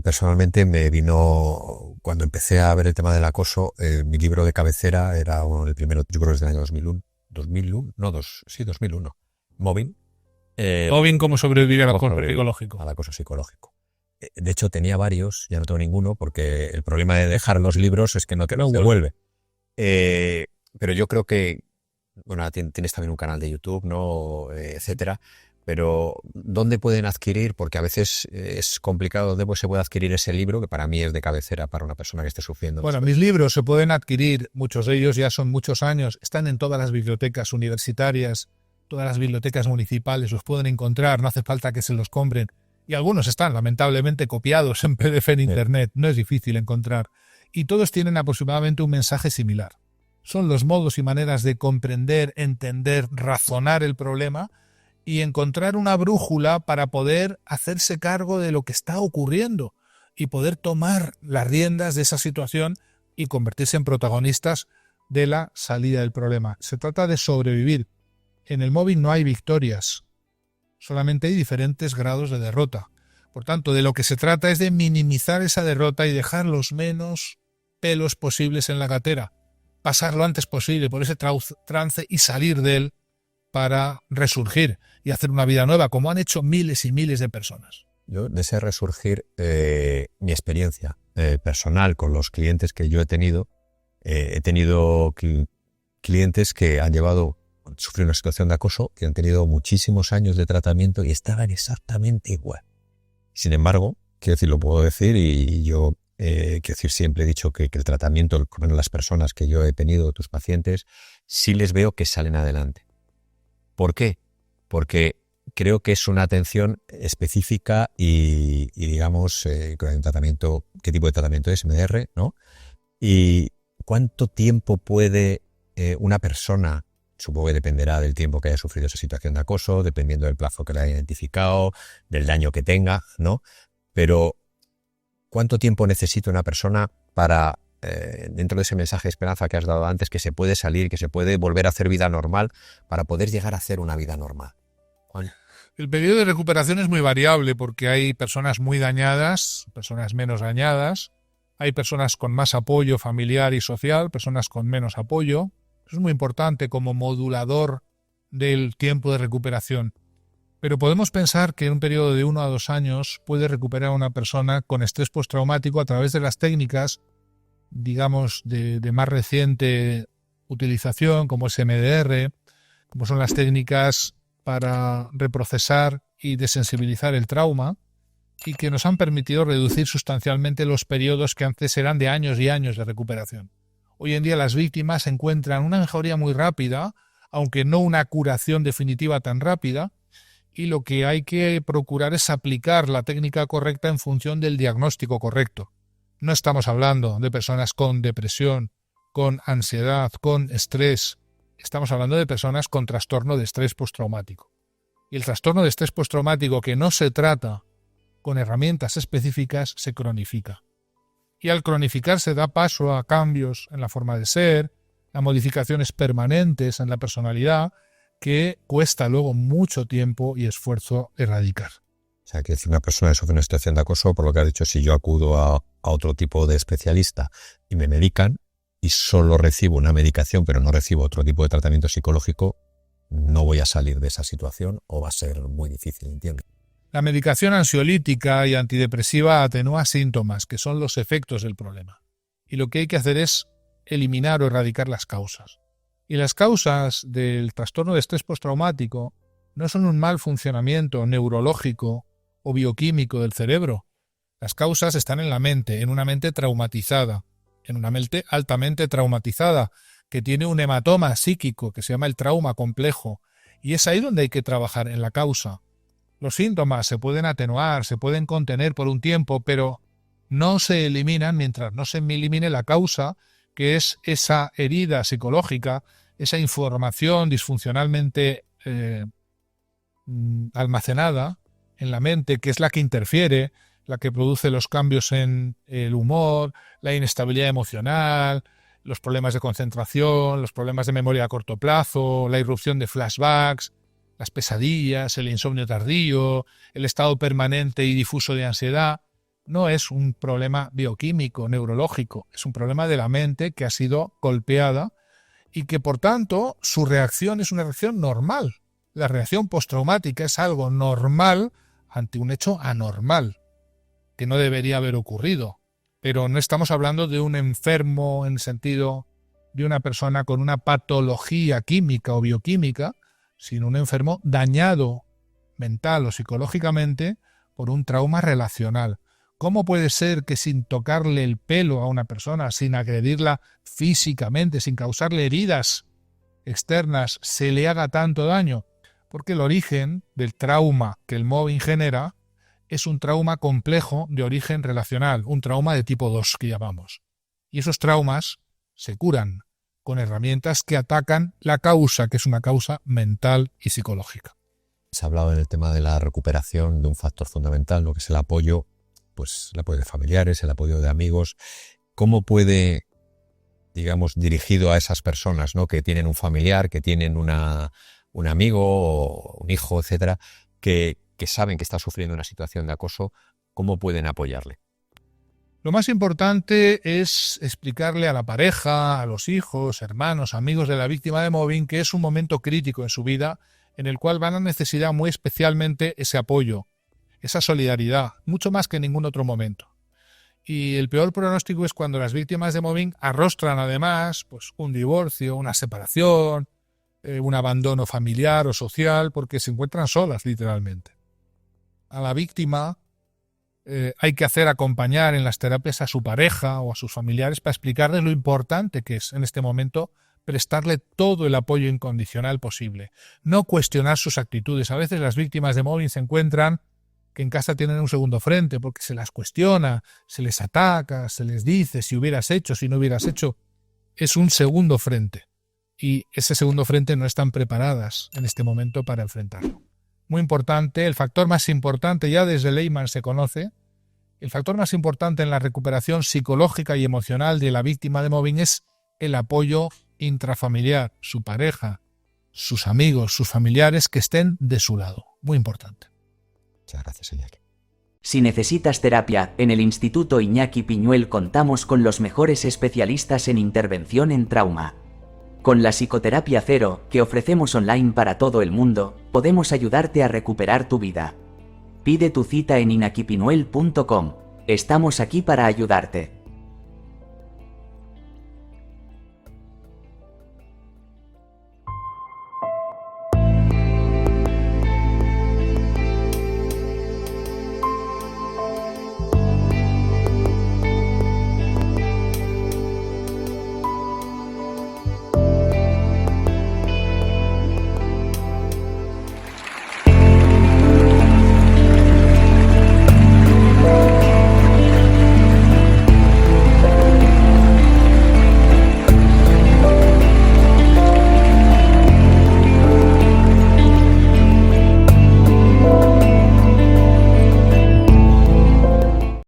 [SPEAKER 1] personalmente, me vino, cuando empecé a ver el tema del acoso, mi libro de cabecera era el primero, yo creo que es del año 2001. 2001. Mobbing.
[SPEAKER 2] Mobbing, cómo sobrevivir al acoso psicológico.
[SPEAKER 1] Al acoso psicológico. De hecho, tenía varios, ya no tengo ninguno, porque el problema de dejar los libros es que no te los devuelve. Pero yo creo que, bueno, tienes también un canal de YouTube, ¿no? Etcétera. Pero ¿dónde pueden adquirir? Porque a veces es complicado dónde se puede adquirir ese libro, que para mí es de cabecera para una persona que esté sufriendo.
[SPEAKER 2] Bueno, mis libros se pueden adquirir, muchos de ellos ya son muchos años, están en todas las bibliotecas universitarias, todas las bibliotecas municipales, los pueden encontrar, no hace falta que se los compren. Y algunos están, lamentablemente, copiados en PDF en Internet, no es difícil encontrar. Y todos tienen aproximadamente un mensaje similar. Son los modos y maneras de comprender, entender, razonar el problema y encontrar una brújula para poder hacerse cargo de lo que está ocurriendo y poder tomar las riendas de esa situación y convertirse en protagonistas de la salida del problema. Se trata de sobrevivir. En el mobbing no hay victorias, solamente hay diferentes grados de derrota. Por tanto, de lo que se trata es de minimizar esa derrota y dejar los menos pelos posibles en la gatera, pasar lo antes posible por ese trance y salir de él para resurgir y hacer una vida nueva, como han hecho miles y miles de personas.
[SPEAKER 1] Yo, de ese resurgir, mi experiencia personal con los clientes que yo he tenido clientes que han sufrido una situación de acoso y han tenido muchísimos años de tratamiento y estaban exactamente igual. Sin embargo, quiero decir, lo puedo decir y yo quiero decir, siempre he dicho que el tratamiento con las personas que yo he tenido, tus pacientes, sí les veo que salen adelante. ¿Por qué? Porque creo que es una atención específica y digamos, con un tratamiento, ¿qué tipo de tratamiento es? MDR, ¿no? Y ¿cuánto tiempo puede una persona, supongo que dependerá del tiempo que haya sufrido esa situación de acoso, dependiendo del plazo que le haya identificado, del daño que tenga, ¿no? Pero ¿cuánto tiempo necesita una persona para, dentro de ese mensaje de esperanza que has dado antes, que se puede salir, que se puede volver a hacer vida normal, para poder llegar a hacer una vida normal? Juan.
[SPEAKER 2] El periodo de recuperación es muy variable porque hay personas muy dañadas, personas menos dañadas, hay personas con más apoyo familiar y social, personas con menos apoyo. Eso es muy importante como modulador del tiempo de recuperación. Pero podemos pensar que en un periodo de 1 a 2 años puede recuperar a una persona con estrés postraumático a través de las técnicas, digamos, de más reciente utilización, como es MDR, como son las técnicas para reprocesar y desensibilizar el trauma, y que nos han permitido reducir sustancialmente los periodos que antes eran de años y años de recuperación. Hoy en día las víctimas encuentran una mejoría muy rápida, aunque no una curación definitiva tan rápida, y lo que hay que procurar es aplicar la técnica correcta en función del diagnóstico correcto. No estamos hablando de personas con depresión, con ansiedad, con estrés. Estamos hablando de personas con trastorno de estrés postraumático. Y el trastorno de estrés postraumático que no se trata con herramientas específicas se cronifica. Y al cronificarse da paso a cambios en la forma de ser, a modificaciones permanentes en la personalidad que cuesta luego mucho tiempo y esfuerzo erradicar.
[SPEAKER 1] O sea, que si una persona que sufre una situación de acoso, por lo que has dicho, si yo acudo a otro tipo de especialista y me medican y solo recibo una medicación pero no recibo otro tipo de tratamiento psicológico, no voy a salir de esa situación o va a ser muy difícil, entiendo.
[SPEAKER 2] La medicación ansiolítica y antidepresiva atenúa síntomas, que son los efectos del problema. Y lo que hay que hacer es eliminar o erradicar las causas. Y las causas del trastorno de estrés postraumático no son un mal funcionamiento neurológico o bioquímico del cerebro. Las causas están en la mente, en una mente traumatizada, en una mente altamente traumatizada, que tiene un hematoma psíquico que se llama el trauma complejo. Y es ahí donde hay que trabajar, en la causa. Los síntomas se pueden atenuar, se pueden contener por un tiempo, pero no se eliminan mientras no se elimine la causa, que es esa herida psicológica, esa información disfuncionalmente almacenada en la mente, que es la que interfiere, la que produce los cambios en el humor, la inestabilidad emocional, los problemas de concentración, los problemas de memoria a corto plazo, la irrupción de flashbacks, las pesadillas, el insomnio tardío, el estado permanente y difuso de ansiedad. No es un problema bioquímico, neurológico, es un problema de la mente que ha sido golpeada y que, por tanto, su reacción es una reacción normal. La reacción postraumática es algo normal ante un hecho anormal, que no debería haber ocurrido. Pero no estamos hablando de un enfermo en el sentido de una persona con una patología química o bioquímica, sino un enfermo dañado mental o psicológicamente por un trauma relacional. ¿Cómo puede ser que sin tocarle el pelo a una persona, sin agredirla físicamente, sin causarle heridas externas, se le haga tanto daño? Porque el origen del trauma que el mobbing genera es un trauma complejo de origen relacional, un trauma de tipo 2 que llamamos. Y esos traumas se curan con herramientas que atacan la causa, que es una causa mental y psicológica.
[SPEAKER 1] Se ha hablado en el tema de la recuperación de un factor fundamental, lo que es el apoyo, pues el apoyo de familiares, el apoyo de amigos. ¿Cómo puede, digamos, dirigido a esas personas, ¿no?, que tienen un familiar, que tienen un amigo o un hijo, etcétera, que saben que está sufriendo una situación de acoso, cómo pueden apoyarle?
[SPEAKER 2] Lo más importante es explicarle a la pareja, a los hijos, hermanos, amigos de la víctima de mobbing que es un momento crítico en su vida en el cual van a necesitar muy especialmente ese apoyo, esa solidaridad, mucho más que en ningún otro momento. Y el peor pronóstico es cuando las víctimas de mobbing arrostran además pues, un divorcio, una separación, un abandono familiar o social, porque se encuentran solas literalmente. A la víctima hay que hacer acompañar en las terapias a su pareja o a sus familiares para explicarles lo importante que es en este momento prestarle todo el apoyo incondicional posible. No cuestionar sus actitudes. A veces las víctimas de mobbing se encuentran que en casa tienen un segundo frente porque se las cuestiona, se les ataca, se les dice si hubieras hecho, si no hubieras hecho. Es un segundo frente. Y ese segundo frente no están preparadas en este momento para enfrentarlo. Muy importante, el factor más importante, ya desde Lehmann se conoce, el factor más importante en la recuperación psicológica y emocional de la víctima de mobbing es el apoyo intrafamiliar, su pareja, sus amigos, sus familiares que estén de su lado. Muy importante.
[SPEAKER 1] Muchas gracias, Iñaki.
[SPEAKER 3] Si necesitas terapia, en el Instituto Iñaki Piñuel contamos con los mejores especialistas en intervención en trauma. Con la Psicoterapia Cero, que ofrecemos online para todo el mundo, podemos ayudarte a recuperar tu vida. Pide tu cita en inakipinuel.com. Estamos aquí para ayudarte.